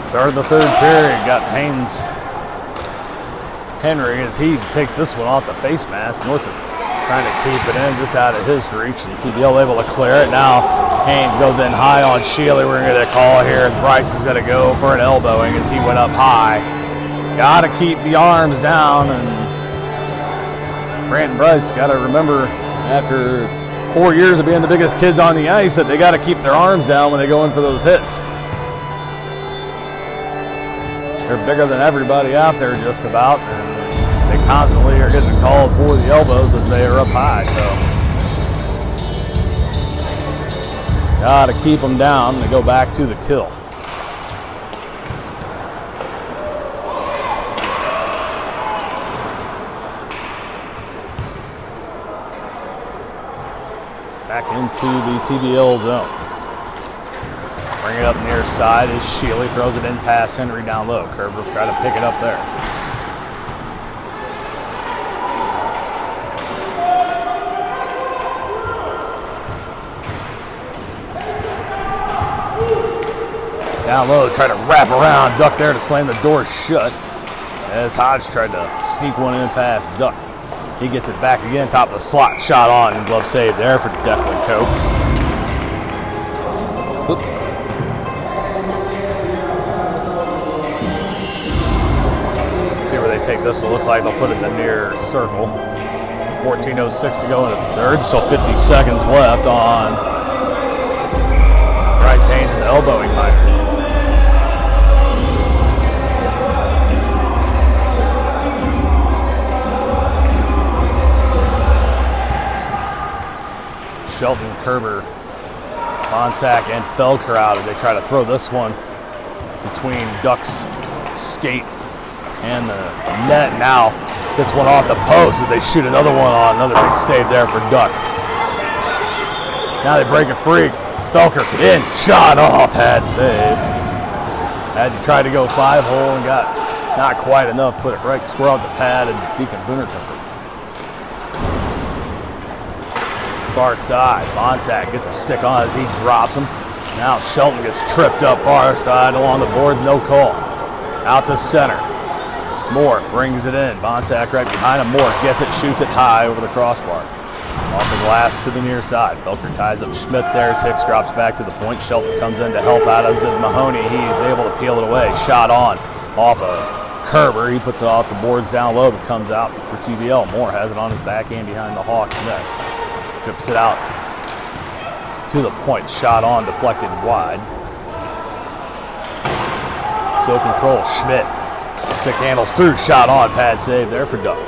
Started the third period, got Henry as he takes this one off the face mask. Northwood trying to keep it in just out of his reach, and TBL able to clear it. Now Haynes goes in high on Shealy. We're going to get a call here. Bryce is going to go for an elbowing as he went up high. Got to keep the arms down, and Brant and Bryce got to remember after 4 years of being the biggest kids on the ice that they got to keep their arms down when they go in for those hits. They're bigger than everybody out there just about, and they constantly are getting called for the elbows as they are up high, so got to keep them down. They go back to the kill. Back into the TBL zone. Bring it up near side as Shealy throws it in past Henry down low. Kerber will try to pick it up there. Down low, try to wrap around. Duck there to slam the door shut as Hodge tried to sneak one in past Duck. He gets it back again, top of the slot, shot on, and glove save there for Declan Cope. Oops. take this one. Looks like they'll put it in the near circle. 14:06 to go in the third. Still 50 seconds left on Bryce Haynes' elbowing knife. Shelton, Kerber, Bonsack, and Poettker out as they try to throw this one between Duck's skate and the net. Now gets one off the post as they shoot another one on. Another big save there for Duck. Now they break it free. Poettker in, shot off, pad save. Had to try to go 5-hole and got not quite enough. Put it right square off the pad and Deacon Poettker. Far side, Bonsack gets a stick on as he drops him. Now Shelton gets tripped up far side along the board, no call. Out to center. Moore brings it in. Bonsack right behind him. Moore gets it, shoots it high over the crossbar. Off the glass to the near side. Poettker ties up Schmidt there as Hicks drops back to the point. Shelton comes in to help out as Mahoney. He's able to peel it away. Shot on off of Kerber. He puts it off the boards down low but comes out for TBL. Moore has it on his backhand behind the Hawks net. Trips it out to the point. Shot on, deflected wide. Still control. Schmidt. Stick handles through. Shot on. Pad save there for Duck.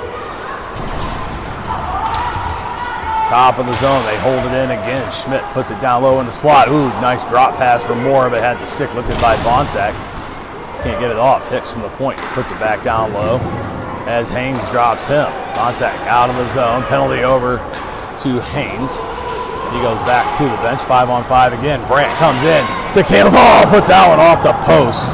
Top of the zone. They hold it in again. Schmidt puts it down low in the slot. Ooh, nice drop pass from Moore, but had the stick lifted by Bonsack. Can't get it off. Hicks from the point. Puts it back down low as Haynes drops him. Bonsack out of the zone. Penalty over to Haynes. He goes back to the bench. 5-on-5 again. Brandt comes in. Stick handles. Oh, puts that one off the post.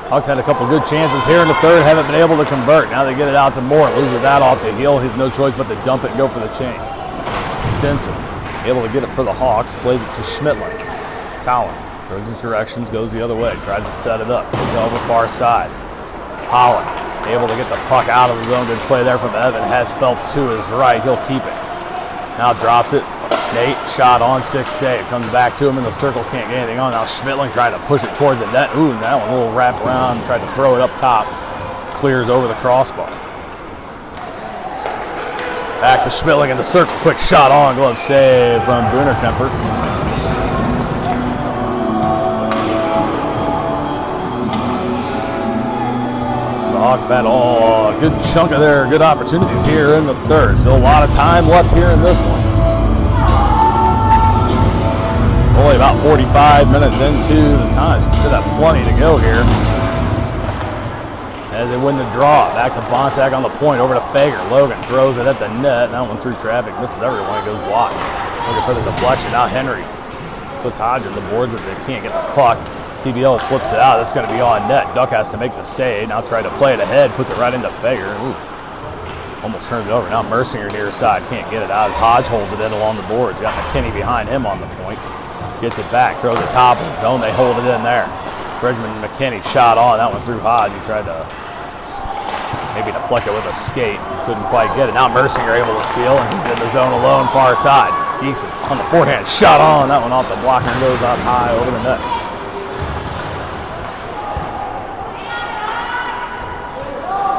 Hawks had a couple good chances here in the third. Haven't been able to convert. Now they get it out to Moore. Loses that off the heel. He has no choice but to dump it and go for the change. Stinson able to get it for the Hawks. Plays it to Schmidtland. Collin throws his directions. Goes the other way. Tries to set it up. Gets it over far side. Holland able to get the puck out of the zone. Good play there from Evan. Has Phelps to his right. He'll keep it. Now drops it. Nate, shot on stick save. Comes back to him in the circle. Can't get anything on. Now Schmidtling trying to push it towards the net. Ooh, that one a little wrap around. Tried to throw it up top. Clears over the crossbar. Back to Schmidtling in the circle. Quick shot on. Glove save from Poettker. Hawks have had a good chunk of their good opportunities here in the third. Still a lot of time left here in this one. Only about 45 minutes into the time. Should have plenty to go here. As they win the draw. Back to Bonsack on the point. Over to Fager. Logan throws it at the net. That one through traffic. Misses everyone. It goes wide. Looking for the deflection. Now Henry puts Hodge on the board, but they can't get the puck. TBL flips it out. That's going to be on net. Duck has to make the save. Now try to play it ahead. Puts it right into Fager. Ooh. Almost turned it over. Now Mercier near side. Can't get it out as Hodge holds it in along the boards. Got McKendree behind him on the point. Gets it back. Throws it top of the zone. They hold it in there. Bridgman and McKinney shot on. That one through Hodge. He tried to maybe deflect it with a skate. Couldn't quite get it. Now Mercier able to steal, and he's in the zone alone, far side. Eason on the forehand. Shot on. That one off the blocker and goes up high over the net.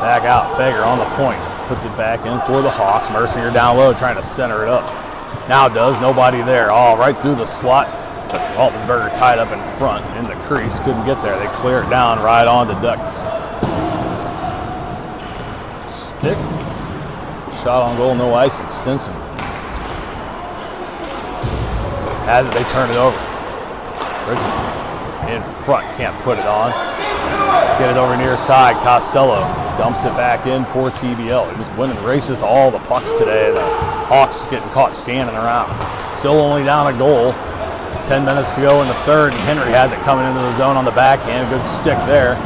Back out. Fager on the point. Puts it back in for the Hawks. Mercier down low trying to center it up. Now does. Nobody there. All right through the slot. But Altenberger tied up in front in the crease. Couldn't get there. They clear it down right on the Ducks. Stick. Shot on goal. No icing. Stinson has it. They turn it over. In front. Can't put it on. Get it over near side. Costello dumps it back in for TBL. He was winning races to all the pucks today. The Hawks getting caught standing around. Still only down a goal. 10 minutes to go in the third. And Henry has it coming into the zone on the backhand. Good stick there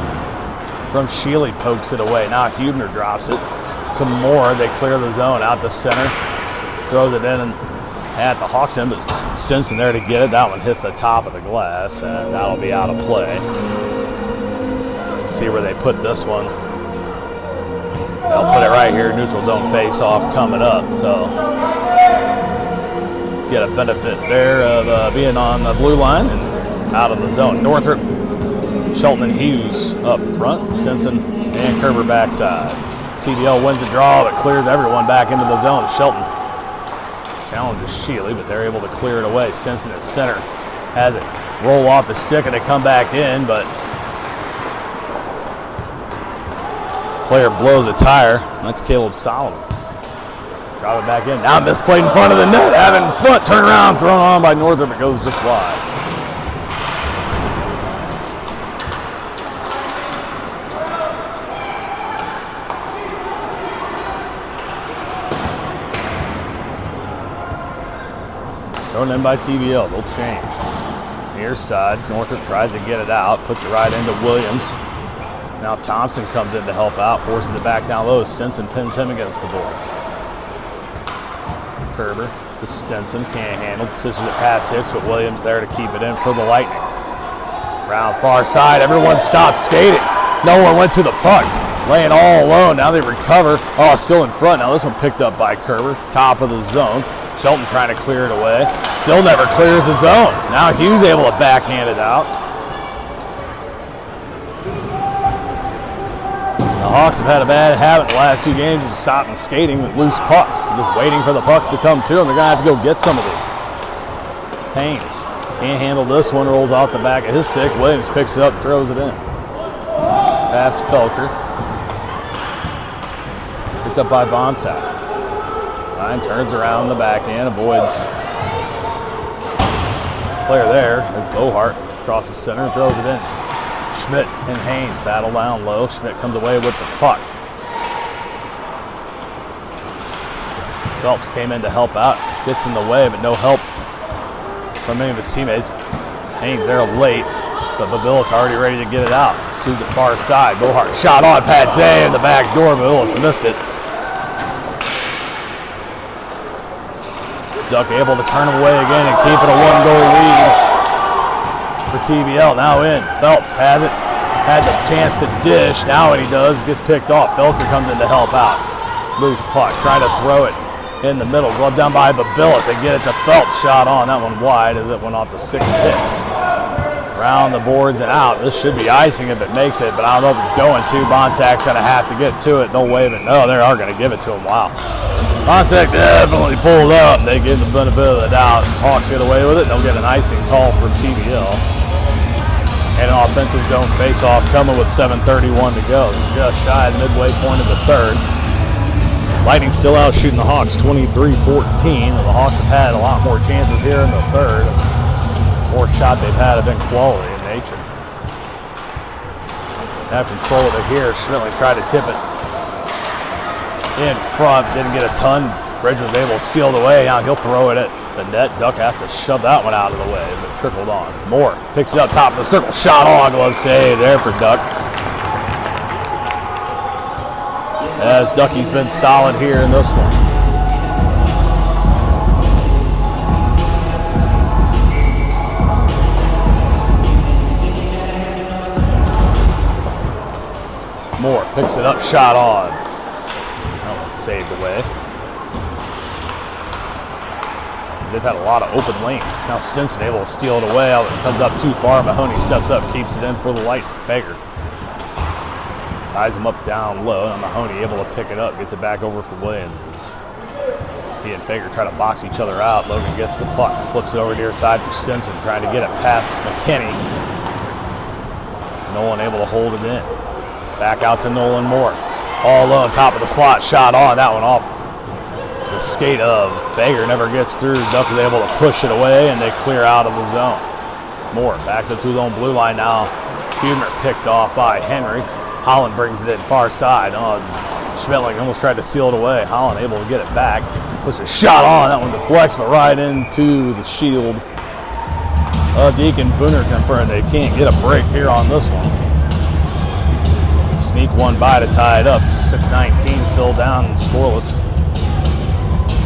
from Sheely. Pokes it away. Now Hubner drops it to Moore. They clear the zone out to center. Throws it in and at the Hawks end, but Stinson there to get it. That one hits the top of the glass, and that'll be out of play. See where they put this one. They'll put it right here, neutral zone face-off coming up. So get a benefit there of being on the blue line and out of the zone. Northrop, Shelton, and Hughes up front. Stinson and Kerber backside. TBL wins the draw, but clears everyone back into the zone. Shelton challenges Shealy, but they're able to clear it away. Stinson at center has it roll off the stick, and they come back in, but player blows a tire. That's Caleb Solomon. Drop it back in. Now misplayed in front of the net. Having foot, turn around, thrown on by Northrop. It goes just wide. Thrown in by TBL. They'll change. Near side. Northrop tries to get it out. Puts it right into Williams. Now Thompson comes in to help out. Forces it back down low. Stinson pins him against the boards. Kerber to Stinson. Can't handle. Scissors it past Hicks, but Williams there to keep it in for the Lightning. Round far side. Everyone stopped skating. No one went to the puck. Laying all alone. Now they recover. Oh, still in front. Now this one picked up by Kerber. Top of the zone. Shelton trying to clear it away. Still never clears his zone. Now Hughes able to backhand it out. The Hawks have had a bad habit the last two games of stopping skating with loose pucks. Just waiting for the pucks to come to them. They're going to have to go get some of these. Haynes can't handle this one. Rolls off the back of his stick. Williams picks it up and throws it in. Pass Felker. Picked up by Bonsack. Ryan turns around the backhand, avoids player there as Bohart crosses center and throws it in. Schmidt and Haynes battle down low. Schmidt comes away with the puck. Phelps came in to help out, gets in the way, but no help from any of his teammates. Haynes there late, but Babilis already ready to get it out. Stu's at far side. Bohart shot on Patsy in the back door. Babilis missed it. Duck able to turn him away again and keep it a one-goal lead for TBL. Now in. Phelps has it. Had the chance to dish. Now what he does, gets picked off. Felker comes in to help out. Loose puck. Trying to throw it in the middle. Glove down by Babilis. They get it to Phelps. Shot on. That one wide as it went off the stick of Hicks. Around the boards and out. This should be icing if it makes it, but I don't know if it's going to. Bonsack's going to have to get to it. They'll wave it. No, they are going to give it to him. Wow. Bonsack definitely pulled up. They give the benefit of the doubt. Hawks get away with it. They'll get an icing call from TBL. And an offensive zone face-off coming with 7:31 to go. Just shy of the midway point of the third. Lightning still out shooting the Hawks 23-14. The Hawks have had a lot more chances here in the third. More shots they've had have been quality in nature. Have control of it here. Schmidt tried to tip it in front, didn't get a ton. Bridge was able to steal it away. Now he'll throw it at the net. Duck has to shove that one out of the way as it trickled on. Moore picks it up top of the circle. Shot on. Glove save there for Duck. As Ducky's been solid here in this one. Moore picks it up. Shot on. Saved away. They've had a lot of open lanes. Now Stinson able to steal it away. It comes up too far. Mahoney steps up, keeps it in for the Light. Beggar ties him up down low. And Mahoney able to pick it up, gets it back over for Williams. As he and Fager try to box each other out. Logan gets the puck, flips it over near side for Stinson, trying to get it past McKinney. Nolan able to hold it in. Back out to Nolan Moore. All low on top of the slot, shot on. That one off the skate of Fager, never gets through. Duck is able to push it away, and they clear out of the zone. Moore backs up to his own blue line now. Humer picked off by Henry. Holland brings it in far side. Schmetling almost tried to steal it away. Holland able to get it back. Puts a shot on. That one deflects, but right into the shield of Deacon Boonerkemper, and they can't get a break here on this one. Sneak one by to tie it up. 6:19 still down and scoreless.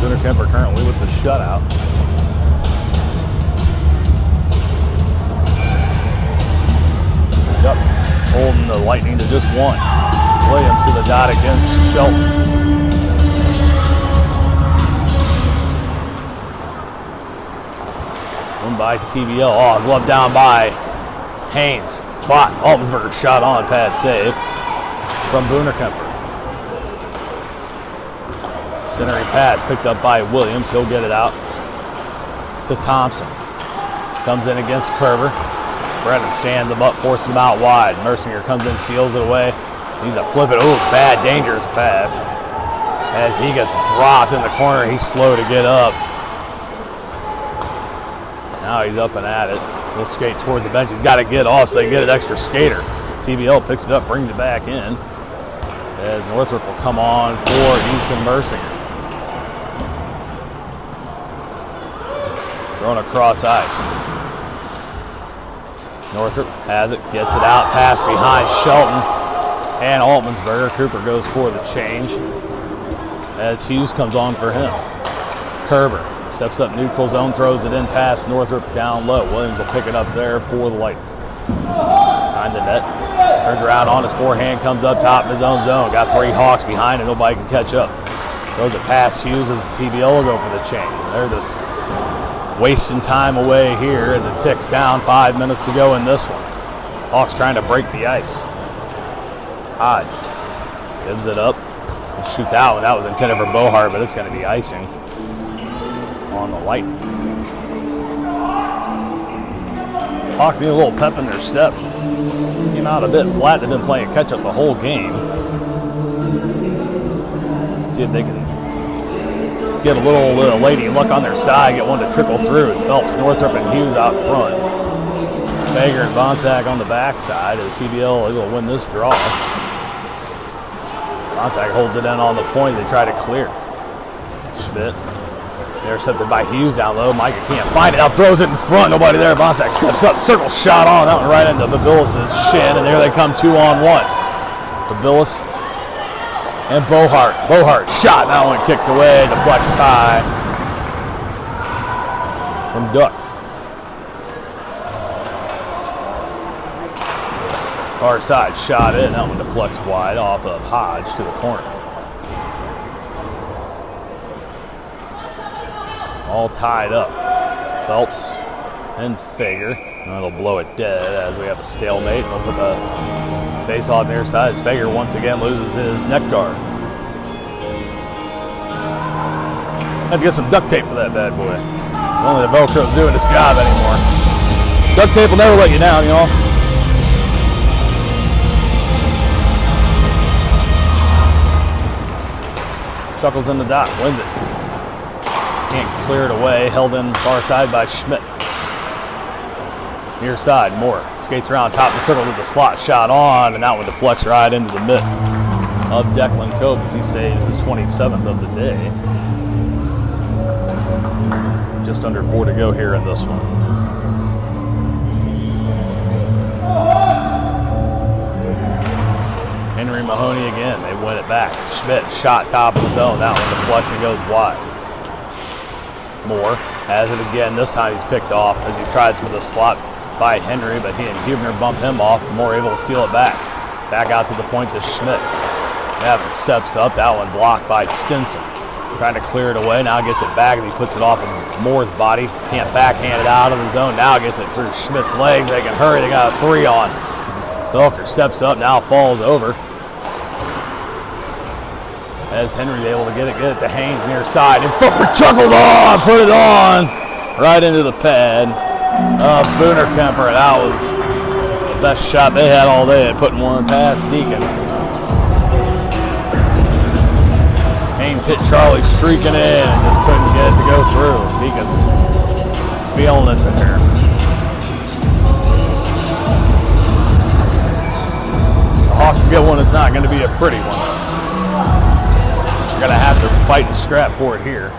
Boonerkemper currently with the shutout. Yep, holding the Lightning to just one. Williams to the dot against Shelton. One by TBL. Oh, glove down by Haynes. Slot. Altensberger shot on. Pad save from Poettker. Centering pass picked up by Williams. He'll get it out to Thompson. Comes in against Kerber. Brennan stands him up, forces him out wide. Mercinger comes in, steals it away. He's a flip it. Oh, bad, dangerous pass. As he gets dropped in the corner, he's slow to get up. Now he's up and at it. He'll skate towards the bench. He's got to get off so they can get an extra skater. TBL picks it up, brings it back in. As Northrop will come on for Easton Mercinger. Thrown across ice. Northrop has it, gets it out, pass behind Shelton and Altmansberger. Cooper goes for the change as Hughes comes on for him. Kerber steps up neutral zone, throws it in past Northrop down low. Williams will pick it up there for the Lightning. Behind the net, turns around on his forehand, comes up top of his own zone. Got 3 Hawks behind him, nobody can catch up. Throws it past Hughes as TBL will go for the change. They're just wasting time away here as it ticks down. 5 minutes to go in this one. Hawks trying to break the ice. Hodge gives it up. We'll shoot that one. That was intended for Bohart, but it's going to be icing on the Lightning. Hawks need a little pep in their step. Came out a bit flat. They've been playing catch-up the whole game. Let's see if they can get a little lady luck on their side, get one to trickle through. Phelps, Northrop, and Hughes out front. Fager and Bonsack on the backside as TBL will win this draw. Bonsack holds it in on the point. They try to clear. Schmidt. Intercepted by Hughes down low. Micah can't find it. Now throws it in front. Nobody there. Bonsack steps up. Circle shot on. That one right into Babilas' shin. And there they come 2-on-1. Babilas and Bohart. Bohart shot. That one kicked away. Deflects high from Duck. Far side shot in. That one deflects wide off of Hodge to the corner. All tied up. Phelps and Fager. They'll blow it dead as we have a stalemate. They'll put the face off near side. Fager once again loses his neck guard. Had to get some duct tape for that bad boy. Only the Velcro's doing its job anymore. Duct tape will never let you down, y'all. Chuckles in the dot, wins it. Can't clear it away, held in far side by Schmidt. Near side, Moore skates around top of the circle with the slot shot on, and that one deflects right into the mitt of Declan Cope as he saves his 27th of the day. Just under 4 to go here in this one. Henry Mahoney again, they win it back. Schmidt shot top of the zone, that one deflects and goes wide. Moore has it again, this time he's picked off as he tries for the slot by Henry, but he and Huebner bump him off. Moore able to steal it back. Back out to the point to Schmidt. Maverick steps up, that one blocked by Stinson. Trying to clear it away, now gets it back and he puts it off of Moore's body. Can't backhand it out of the zone, now gets it through Schmidt's legs. They can hurry, they got a 3 on. Velker steps up, now falls over. As Henry able to get it to Haynes near side. In front for Chuckles, put it on! Right into the pad of Poettker. That was the best shot they had all day at putting one past Deacon. Haynes hit Charlie streaking in and just couldn't get it to go through. Deacon's feeling it there. The Hawks will get one, it's not going to be a pretty one. We're going to have to fight and scrap for it here.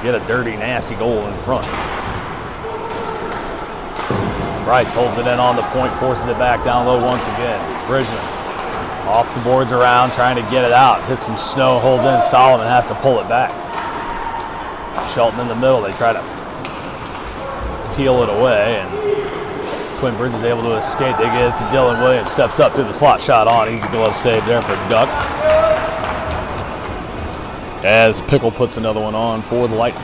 Get a dirty, nasty goal in front. Bryce holds it in on the point, forces it back down low once again. Bridgman off the boards around, trying to get it out. Hits some snow, holds in. Solomon has to pull it back. Shelton in the middle. They try to peel it away, and Twin Bridges able to escape. They get it to Dylan Williams. Steps up through the slot shot on. Easy glove save there for Duck. As Pickle puts another one on for the Lightning.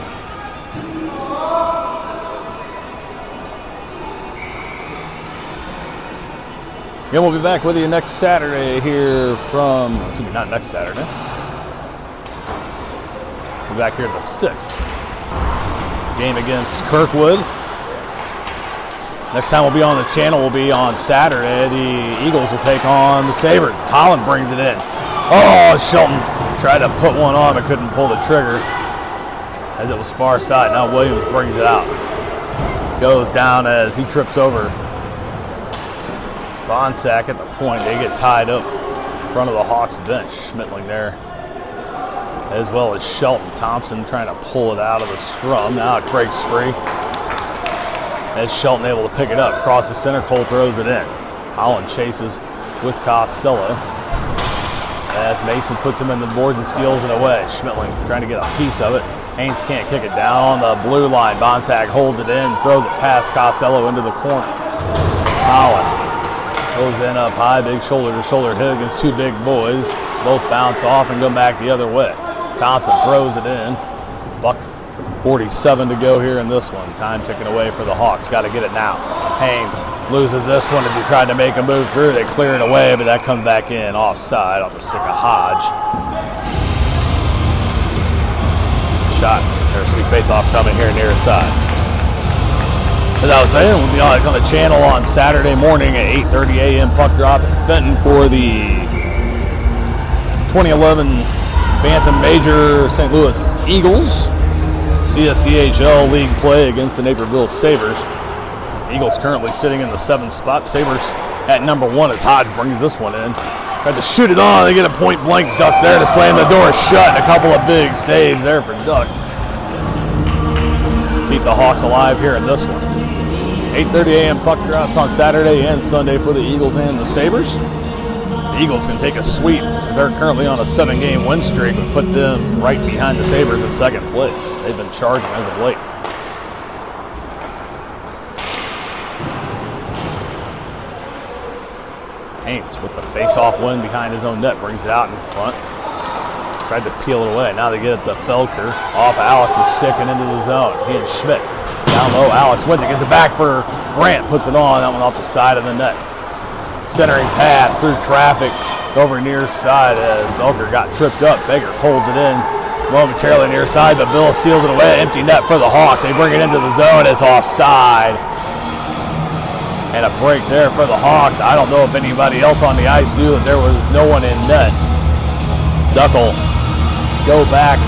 Again, we'll be back with you next Saturday here from, excuse me, not next Saturday. We'll be back here the 6th. Game against Kirkwood. Next time we'll be on the channel will be on Saturday. The Eagles will take on the Sabres. Holland brings it in. Oh, Shelton tried to put one on but couldn't pull the trigger as it was far side. Now Williams brings it out. Goes down as he trips over Bonsack at the point. They get tied up in front of the Hawks bench. Schmittling there, as well as Shelton. Thompson trying to pull it out of the scrum. Now it breaks free. As Shelton able to pick it up. Across the center, Cole throws it in. Holland chases with Costello. As Mason puts him in the boards and steals it away. Schmittling trying to get a piece of it. Haynes can't kick it down on the blue line. Bonsack holds it in, throws it past Costello into the corner. Holland goes in up high, big shoulder-to-shoulder hit against two big boys. Both bounce off and go back the other way. Thompson throws it in. Buck 47 to go here in this one. Time ticking away for the Hawks. Got to get it now. Haynes loses this one as he tried to make a move through. They clear it away, but that comes back in offside on the stick of Hodge. Shot. There's a face-off coming here near his side. As I was saying, we'll be on the channel on Saturday morning at 8:30 a.m. puck drop in Fenton for the 2011 Bantam Major St. Louis Eagles CSDHL League play against the Naperville Sabres. Eagles currently sitting in the 7th spot. Sabres at number 1 as Hodge brings this one in. Tried to shoot it on. They get a point blank. Ducks there to slam the door shut. And a couple of big saves there for Duck. Keep the Hawks alive here in this one. 8:30 a.m. puck drops on Saturday and Sunday for the Eagles and the Sabres. The Eagles can take a sweep. They're currently on a 7-game win streak, and put them right behind the Sabres in 2nd place. They've been charging as of late. Haynes with the face-off win behind his own net brings it out in front. Tried to peel it away. Now they get it to Poettker. Off Alex's stick and into the zone. He and Schmidt down low. Alex wins it. Gets it back for Brandt. Puts it on. That one off the side of the net. Centering pass through traffic over near side as Poettker got tripped up. Fager holds it in momentarily near side, but Bill steals it away. Empty net for the Hawks. They bring it into the zone. It's offside. And a break there for the Hawks. I don't know if anybody else on the ice knew that there was no one in net. Duck will go back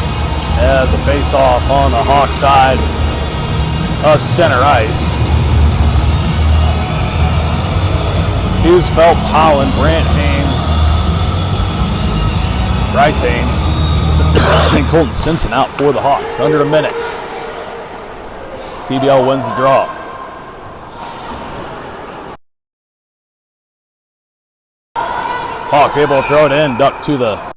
as the face-off on the Hawks side of center ice. Hughes, Phelps, Holland, Brandt, Haynes, Bryce Haynes, and Colton Stinson out for the Hawks. Under a minute. TBL wins the draw. Hawks able to throw it in, Duck to the